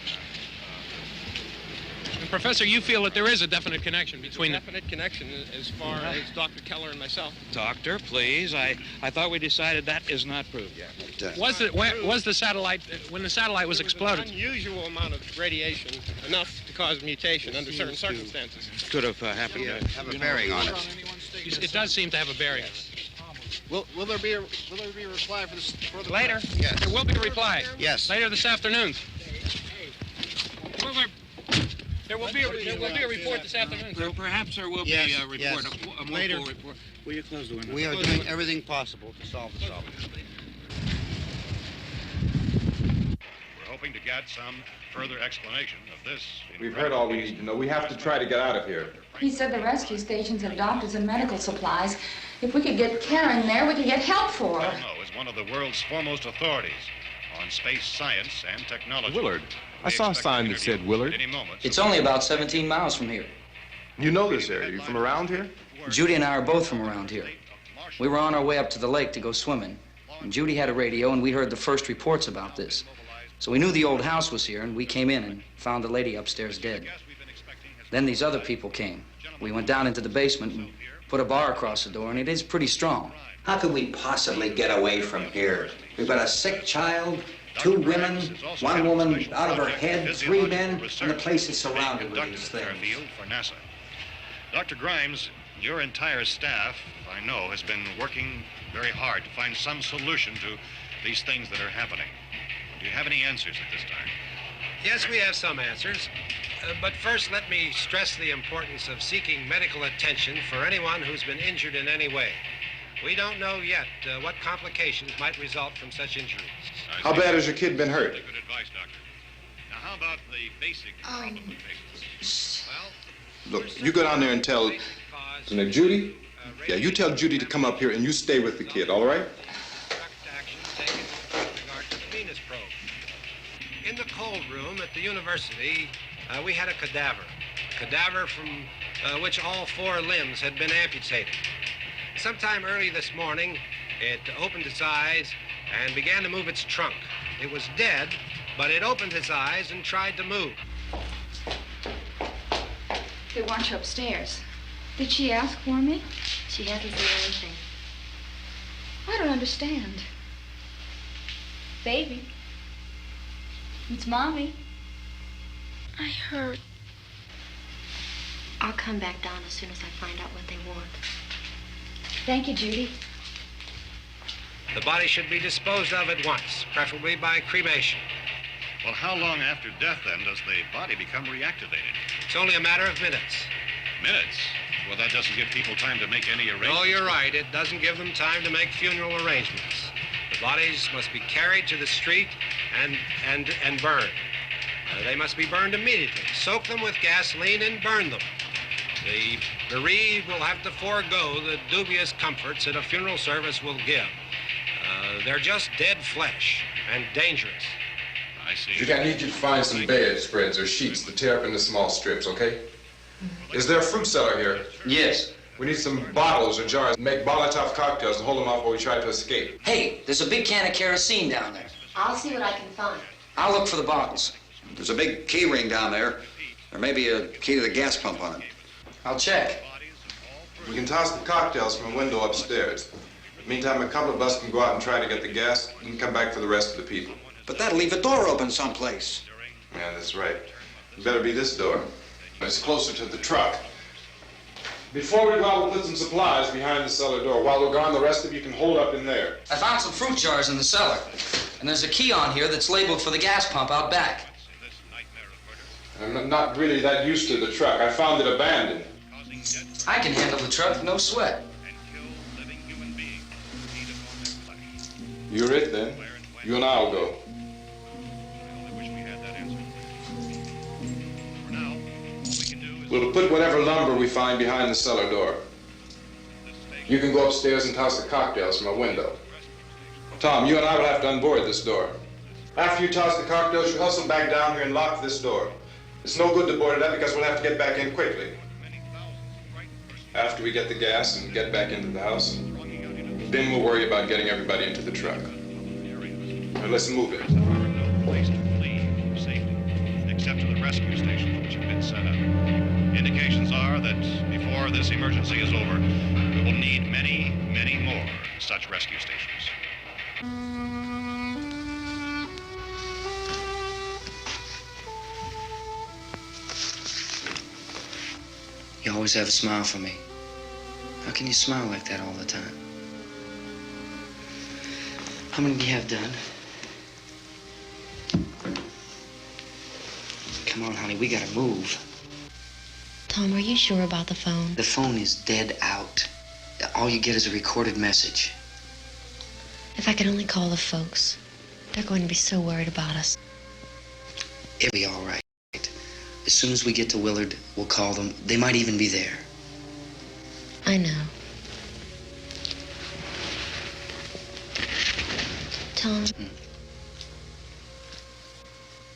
And Professor, you feel that there is a definite connection between them? Definite connection as far as Dr. Keller and myself. Doctor, please. I thought we decided that is not proved yet. Was the satellite, when the satellite was exploded? An unusual amount of radiation, enough to cause mutation under certain circumstances. Could have happened. Have a bearing on it. It does seem to have a bearing on it. Will there be a reply for the Later? Yes. There will be a reply. Yes. Later this afternoon. There will be a report this afternoon. Perhaps there will be a report, yes. a more Later. full report. Will you close the window? We are doing everything possible to solve the problem. We're hoping to get some further explanation of this. We've heard all we need to know. We have to try to get out of here. He said the rescue stations have doctors and medical supplies. If we could get care in there, we could get help for her. Romero is one of the world's foremost authorities on space science and technology. Willard. I saw a sign that said Willard. It's only about 17 miles from here. You know this area. You from around here? Judy and I are both from around here. We were on our way up to the lake to go swimming, and Judy had a radio, and we heard the first reports about this. So we knew the old house was here, and we came in and found the lady upstairs dead. Then these other people came. We went down into the basement and put a bar across the door, and it is pretty strong. How could we possibly get away from here? We've got a sick child, 2 women, 1 woman out of her head, 3 men, and the place is surrounded with these things. For NASA. Dr. Grimes, your entire staff, I know, has been working very hard to find some solution to these things that are happening. Do you have any answers at this time? Yes, we have some answers. But first, let me stress the importance of seeking medical attention for anyone who's been injured in any way. We don't know yet what complications might result from such injuries. How bad has your kid been hurt? Good advice, Doctor. Now, how about the basic problem of patients? Look, you go down there and tell Judy? Yeah, you tell Judy to come up here and you stay with the kid, all right? In the cold room at the university, we had a cadaver from which all 4 limbs had been amputated. Sometime early this morning, it opened its eyes and began to move its trunk. It was dead, but it opened its eyes and tried to move. They want you upstairs. Did she ask for me? She hasn't said anything. I don't understand. Baby. It's Mommy. I heard. I'll come back down as soon as I find out what they want. Thank you, Judy. The body should be disposed of at once, preferably by cremation. Well, how long after death, then, does the body become reactivated? It's only a matter of minutes. Minutes? Well, that doesn't give people time to make any arrangements. Oh, you're right. It doesn't give them time to make funeral arrangements. The bodies must be carried to the street and burned. They must be burned immediately. Soak them with gasoline and burn them. The bereaved will have to forego the dubious comforts that a funeral service will give. They're just dead flesh and dangerous. I see. Judy, I need you to find some bedspreads or sheets to tear up into small strips, okay? Is there a fruit cellar here? Yes. We need some bottles or jars. Make Molotov cocktails and hold them off while we try to escape. Hey, there's a big can of kerosene down there. I'll see what I can find. I'll look for the bottles. There's a big key ring down there. There may be a key to the gas pump on it. I'll check. We can toss the cocktails from a window upstairs. Meantime, a couple of us can go out and try to get the gas and come back for the rest of the people. But that'll leave a door open someplace. Yeah, that's right. It better be this door. It's closer to the truck. Before we go out, we'll put some supplies behind the cellar door. While we're gone, the rest of you can hold up in there. I found some fruit jars in the cellar. And there's a key on here that's labeled for the gas pump out back. I'm not really that used to the truck. I found it abandoned. I can handle the truck, no sweat. You're it, then. You and I'll go. We'll put whatever lumber we find behind the cellar door. You can go upstairs and toss the cocktails from a window. Tom, you and I will have to unboard this door. After you toss the cocktails, you hustle back down here and lock this door. It's no good to board it up because we'll have to get back in quickly. After we get the gas and get back into the house, then we'll worry about getting everybody into the truck. Now let's move it. Place to flee for safety, except to the rescue stations which have been set up. Indications are that before this emergency is over, we will need many, many more such rescue stations. You always have a smile for me. How can you smile like that all the time? How many do you have done? Come on, honey, we gotta move. Tom, are you sure about the phone? The phone is dead out. All you get is a recorded message. If I could only call the folks. They're going to be so worried about us. It'll be all right. As soon as we get to Willard, we'll call them. They might even be there. I know. Tom,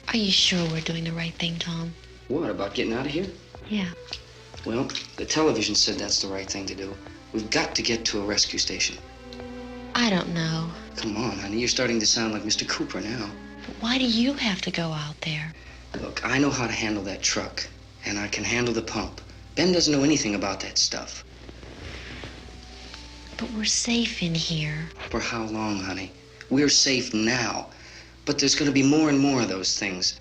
are you sure we're doing the right thing, Tom? What, about getting out of here? Yeah. Well, the television said that's the right thing to do. We've got to get to a rescue station. I don't know. Come on, honey, you're starting to sound like Mr. Cooper now. But why do you have to go out there? Look, I know how to handle that truck, and I can handle the pump. Ben doesn't know anything about that stuff. But we're safe in here. For how long, honey? We're safe now. But there's going to be more and more of those things.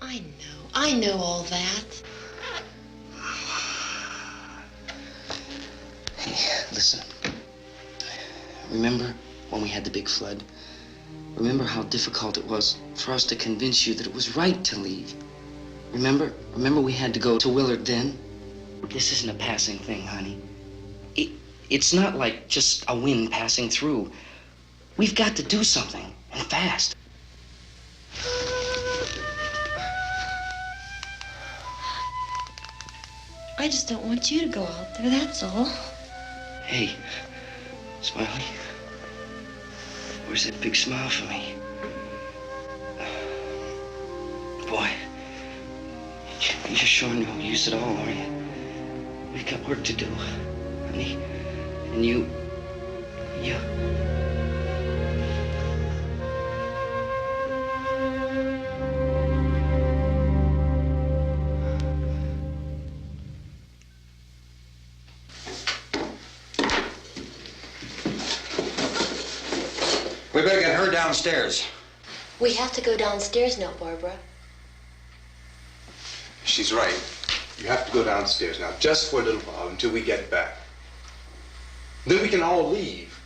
I know all that. Hey, listen. Remember when we had the big flood? Remember how difficult it was for us to convince you that it was right to leave? Remember we had to go to Willard then? This isn't a passing thing, honey. It's not like just a wind passing through. We've got to do something, and fast. I just don't want you to go out there, that's all. Hey, Smiley. Where's that big smile for me? Boy, you're sure no use at all, are you? We've got work to do, honey. And you... We better get her downstairs. We have to go downstairs now, Barbara. She's right. You have to go downstairs now, just for a little while, until we get back. Then we can all leave.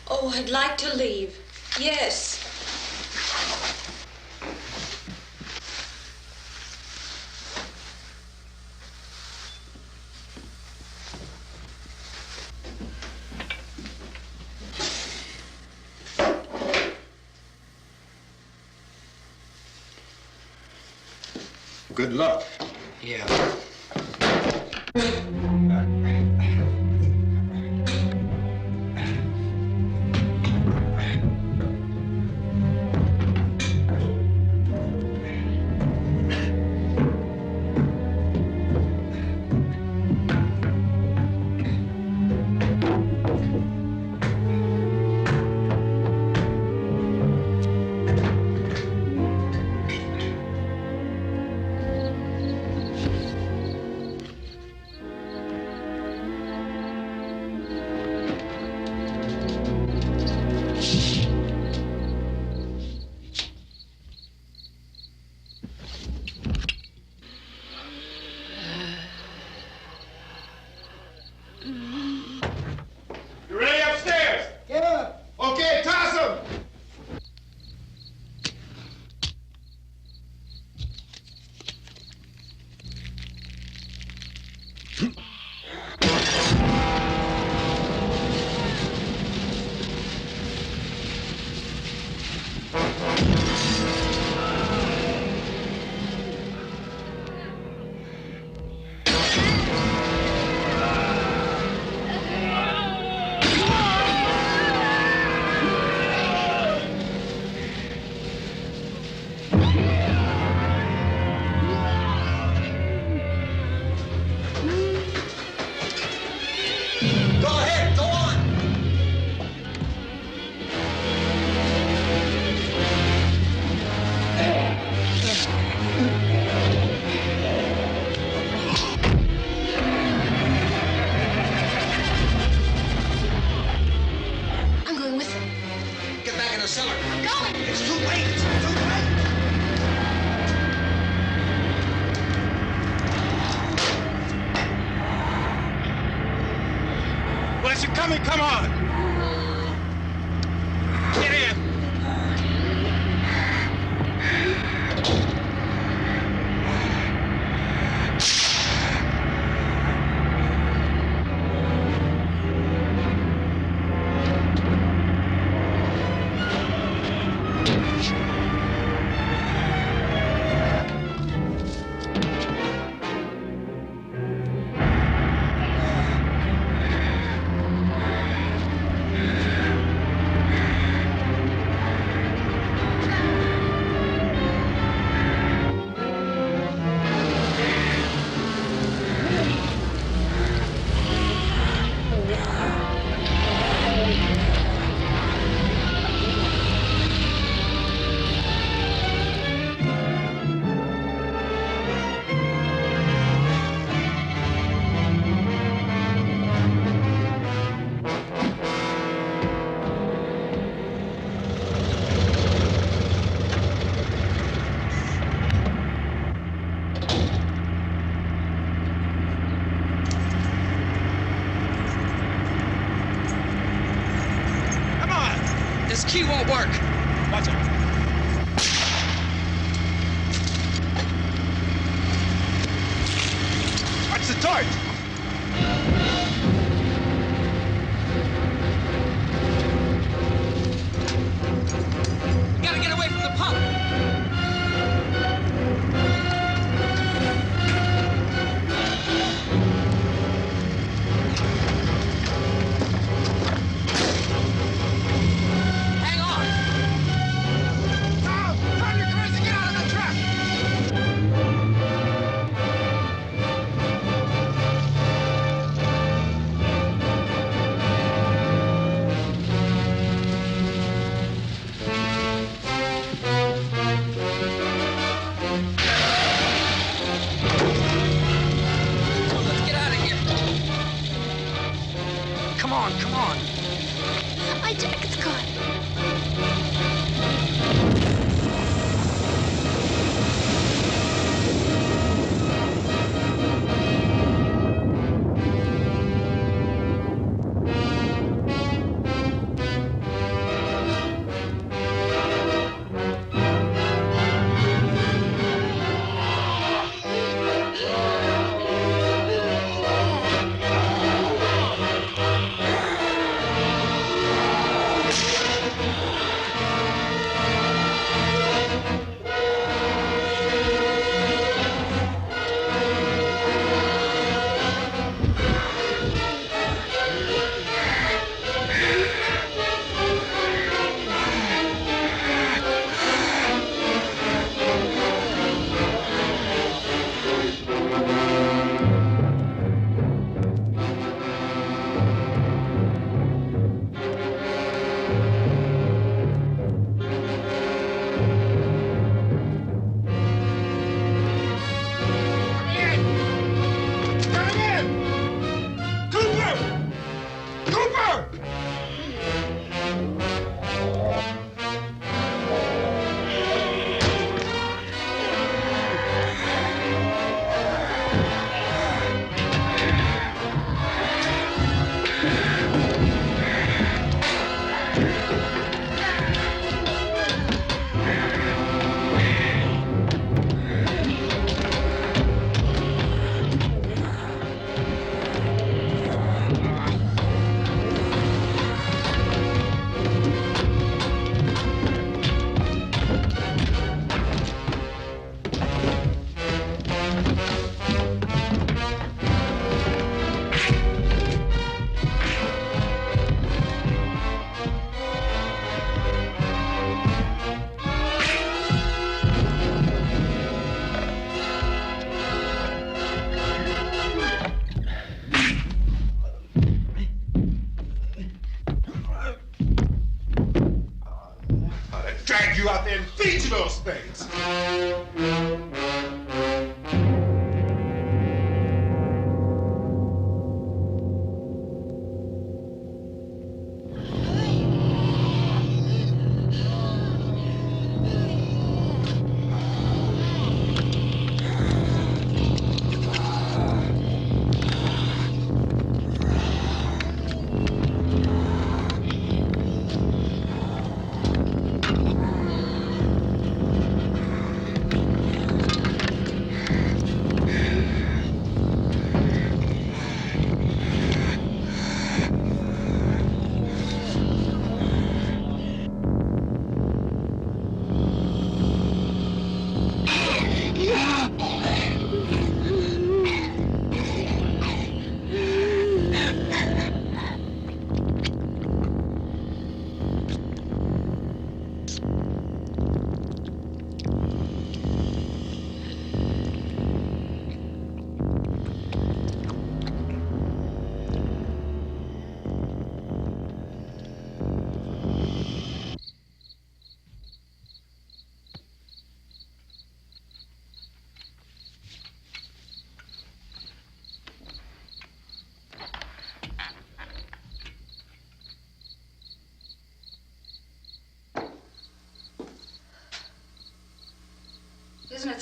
Oh, I'd like to leave. Yes. Good luck. Yeah. the cellar. We're going. It's too late. It's too late. Well, is it coming? Come on. Get in. This key won't work. Watch it. Watch the torch. You gotta get away from the pump. Hang on. Tom, you're crazy. Get out of the truck. Let's get out of here. Come on, come on. My jacket's caught. Drag you out there and feed you those things.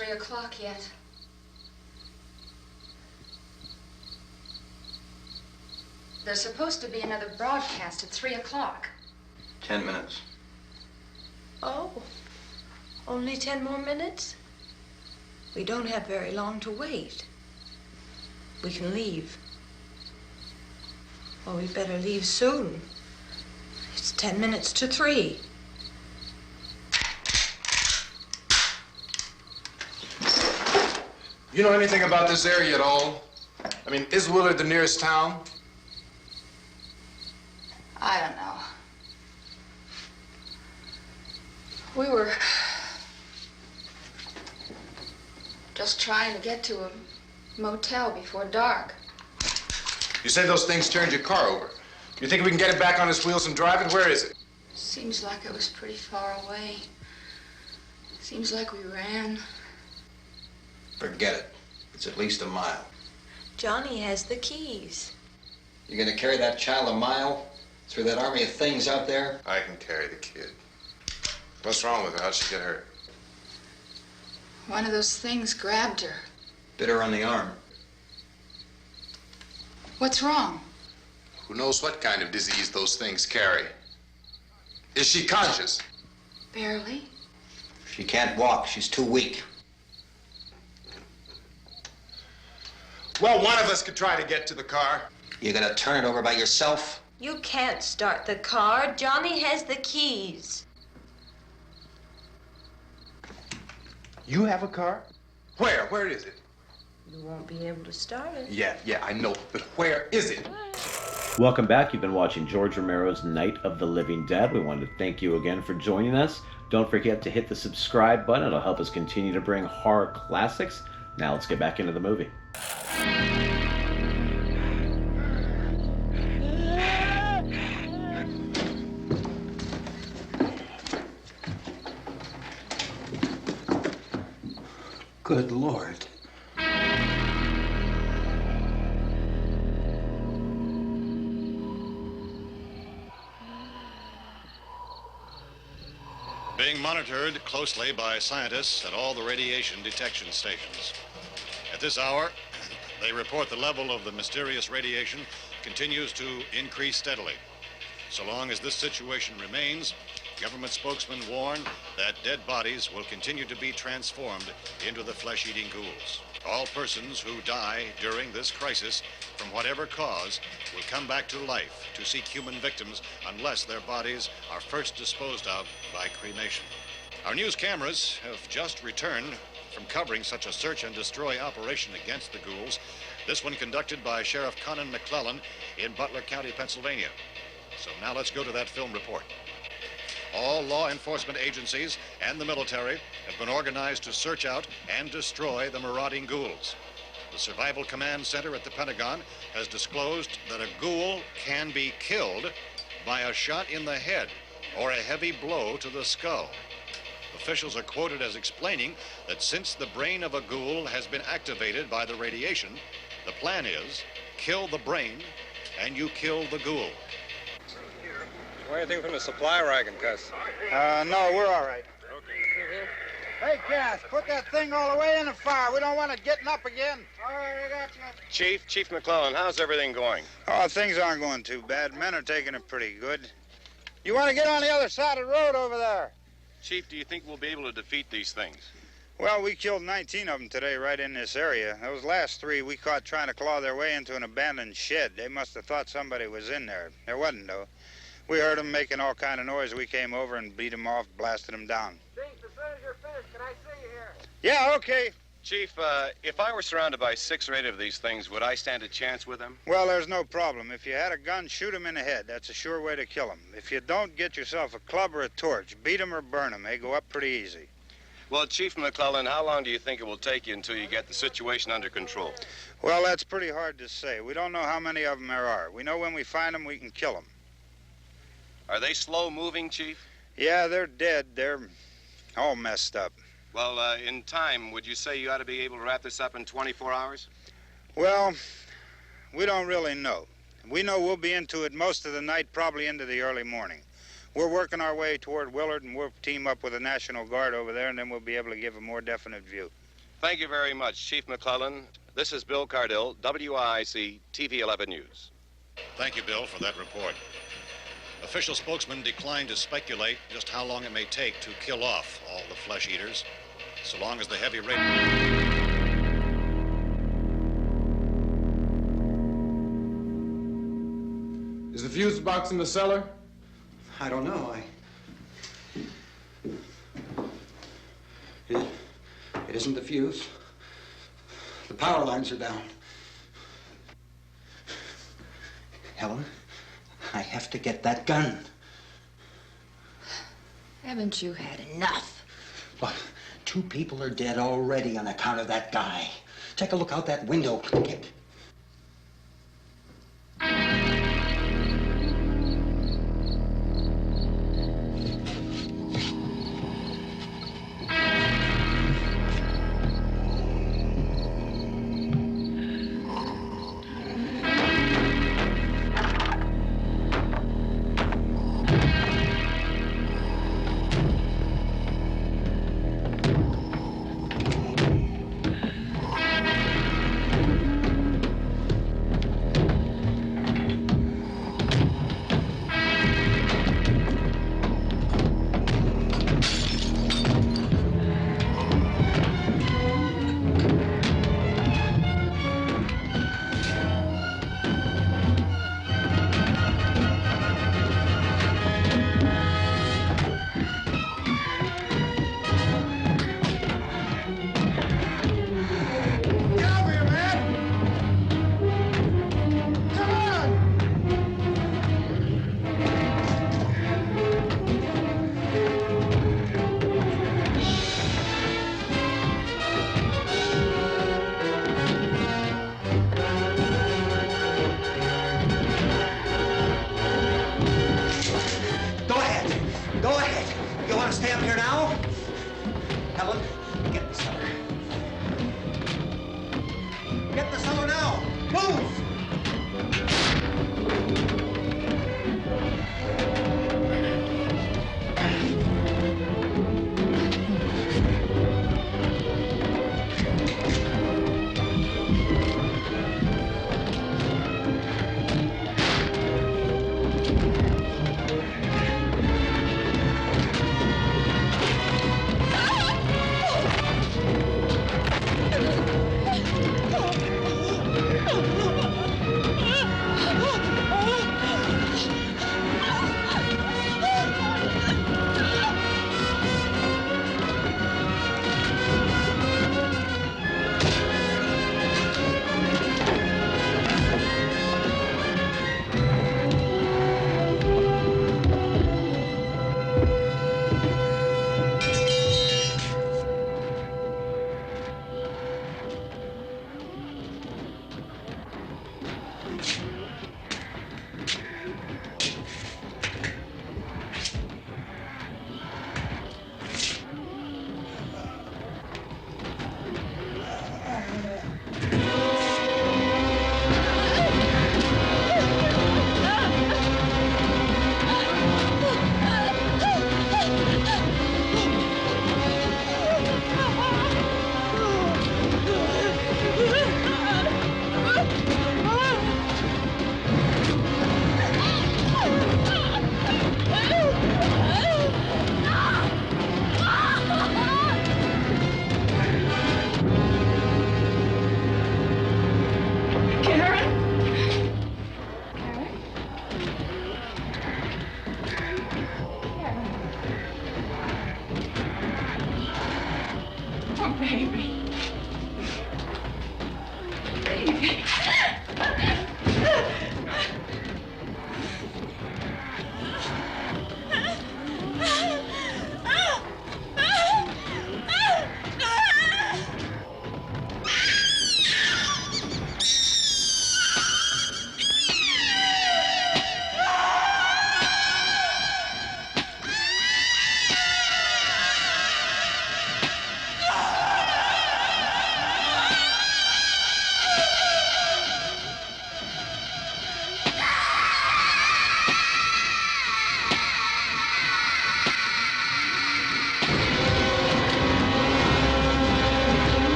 3 o'clock yet. There's supposed to be another broadcast at 3 o'clock. 10 minutes. Oh, only 10 more minutes? We don't have very long to wait. We can leave. Well, we better leave soon. It's 10 minutes to 3. You know anything about this area at all? I mean, is Willard the nearest town? I don't know. We were just trying to get to a motel before dark. You say those things turned your car over. You think we can get it back on its wheels and drive it? Where is it? Seems like it was pretty far away. Seems like we ran. Forget it. It's at least a mile. Johnny has the keys. You're gonna carry that child a mile through that army of things out there? I can carry the kid. What's wrong with her? How'd she get hurt? One of those things grabbed her. Bit her on the arm. What's wrong? Who knows what kind of disease those things carry? Is she conscious? Barely. She can't walk. She's too weak. Well, one of us could try to get to the car. You gonna turn it over by yourself? You can't start the car. Johnny has the keys. You have a car? Where? Where is it? You won't be able to start it. Yeah, I know. But where is it? Welcome back. You've been watching George Romero's Night of the Living Dead. We wanted to thank you again for joining us. Don't forget to hit the subscribe button. It'll help us continue to bring horror classics. Now let's get back into the movie. Good Lord. Being monitored closely by scientists at all the radiation detection stations. At this hour, they report the level of the mysterious radiation continues to increase steadily. So long as this situation remains, government spokesmen warn that dead bodies will continue to be transformed into the flesh-eating ghouls. All persons who die during this crisis, from whatever cause, will come back to life to seek human victims unless their bodies are first disposed of by cremation. Our news cameras have just returned from covering such a search and destroy operation against the ghouls, this one conducted by Sheriff Conan McClellan in Butler County, Pennsylvania. So now let's go to that film report. All law enforcement agencies and the military have been organized to search out and destroy the marauding ghouls. The Survival Command Center at the Pentagon has disclosed that a ghoul can be killed by a shot in the head or a heavy blow to the skull. Officials are quoted as explaining that since the brain of a ghoul has been activated by the radiation, the plan is kill the brain and you kill the ghoul. Anything from the supply wagon, Gus? No, we're all right. Hey, Cass, put that thing all the way in the fire. We don't want it getting up again. All right, I got you. Chief McClellan, how's everything going? Oh, things aren't going too bad. Men are taking it pretty good. You want to get on the other side of the road over there? Chief, do you think we'll be able to defeat these things? Well, we killed 19 of them today right in this area. Those last 3 we caught trying to claw their way into an abandoned shed. They must have thought somebody was in there. There wasn't, though. We heard them making all kind of noise. We came over and beat them off, blasted them down. Chief, as soon as you're finished, can I see you here? Yeah, okay. Chief, if I were surrounded by 6 or 8 of these things, would I stand a chance with them? Well, there's no problem. If you had a gun, shoot them in the head. That's a sure way to kill them. If you don't, get yourself a club or a torch. Beat them or burn them. They go up pretty easy. Well, Chief McClellan, how long do you think it will take you until you get the situation under control? Well, that's pretty hard to say. We don't know how many of them there are. We know when we find them, we can kill them. Are they slow-moving, Chief? Yeah, they're dead. They're all messed up. Well, in time, would you say you ought to be able to wrap this up in 24 hours? Well, we don't really know. We know we'll be into it most of the night, probably into the early morning. We're working our way toward Willard, and we'll team up with the National Guard over there, and then we'll be able to give a more definite view. Thank you very much, Chief McClellan. This is Bill Cardill, WIC TV 11 News. Thank you, Bill, for that report. Official spokesman declined to speculate just how long it may take to kill off all the flesh eaters, so long as the heavy rain... Is the fuse box in the cellar? I don't know. It isn't the fuse. The power lines are down. Helen, I have to get that gun. Haven't you had enough? But 2 people are dead already on account of that guy. Take a look out that window. Get...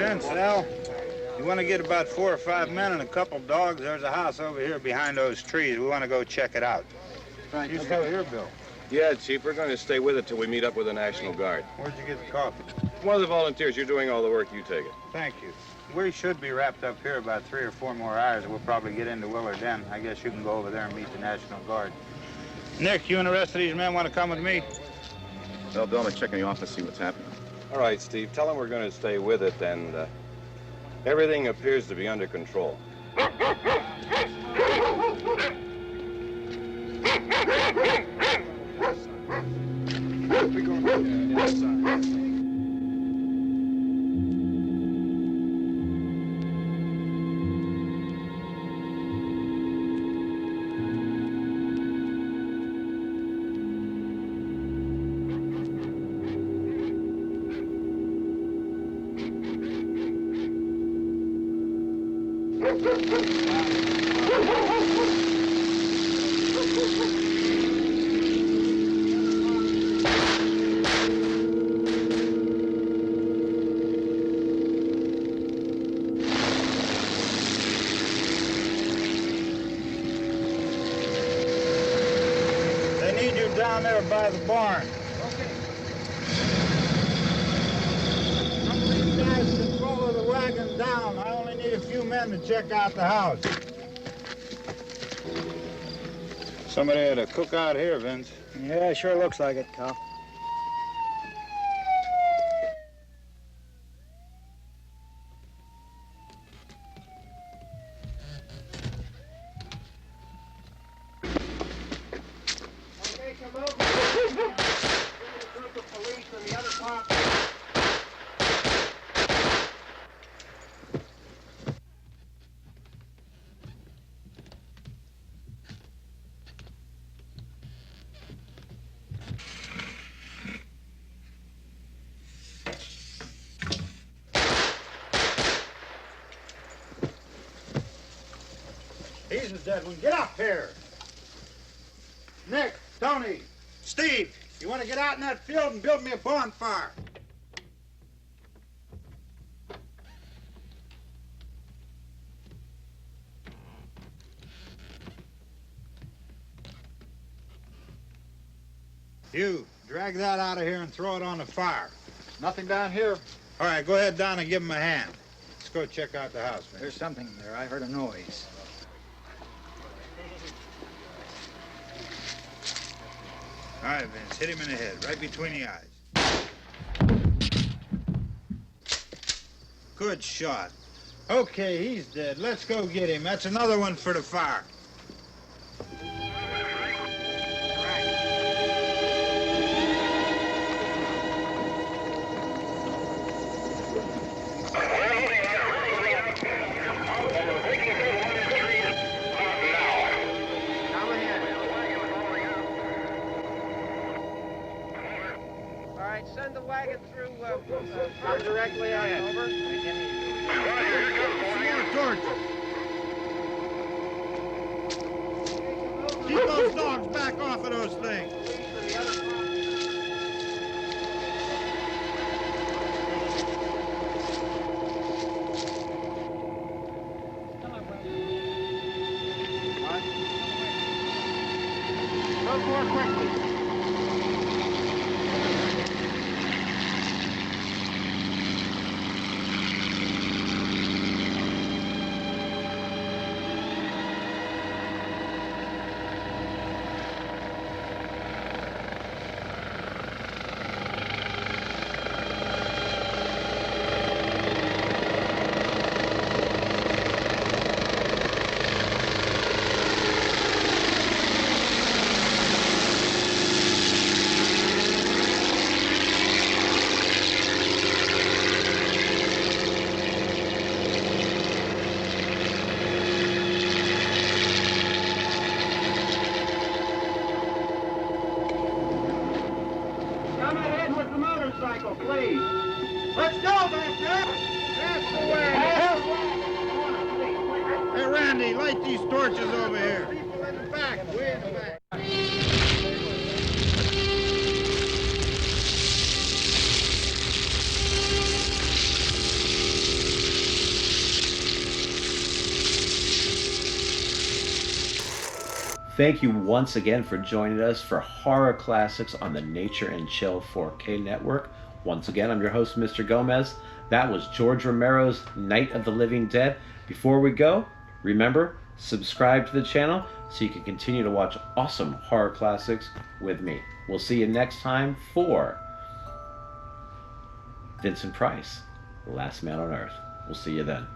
Vince, Al, you want to get about 4 or 5 men and a couple dogs? There's a house over here behind those trees. We want to go check it out. Right. You stay here, Bill. Yeah, Chief, we're going to stay with it till we meet up with the National Guard. Where'd you get the coffee? One of the volunteers. You're doing all the work. You take it. Thank you. We should be wrapped up here about 3 or 4 more hours. We'll probably get into Willard then. I guess you can go over there and meet the National Guard. Nick, you and the rest of these men want to come with me? Well, Bill, I'm check in the office, see what's happening. All right, Steve. Tell them we're going to stay with it, and everything appears to be under control. They need you down there by the barn. Some of these guys can follow the wagon down. I only need a few men to check out the house. Somebody had a cookout here, Vince. Yeah, sure looks like it, Cal. He's the dead one. Get up here. Nick, Tony, Steve, you want to get out in that field and build me a bonfire? You, drag that out of here and throw it on the fire. Nothing down here. All right, go ahead down and give him a hand. Let's go check out the house, Vince. There's something there. I heard a noise. All right, Vince, hit him in the head, right between the eyes. Good shot. Okay, he's dead. Let's go get him. That's another one for the fire. Send the wagon through directly on over. More torches. Keep those dogs back off of those things. Go more quickly. Please. Let's go back there. That's the way. Hey, Randy, light these torches over here. People in the back, way in the back. Thank you once again for joining us for Horror Classics on the Nature and Chill 4K network. Once again, I'm your host, Mr. Gomez. That was George Romero's Night of the Living Dead. Before we go, remember, subscribe to the channel so you can continue to watch awesome horror classics with me. We'll see you next time for Vincent Price, Last Man on Earth. We'll see you then.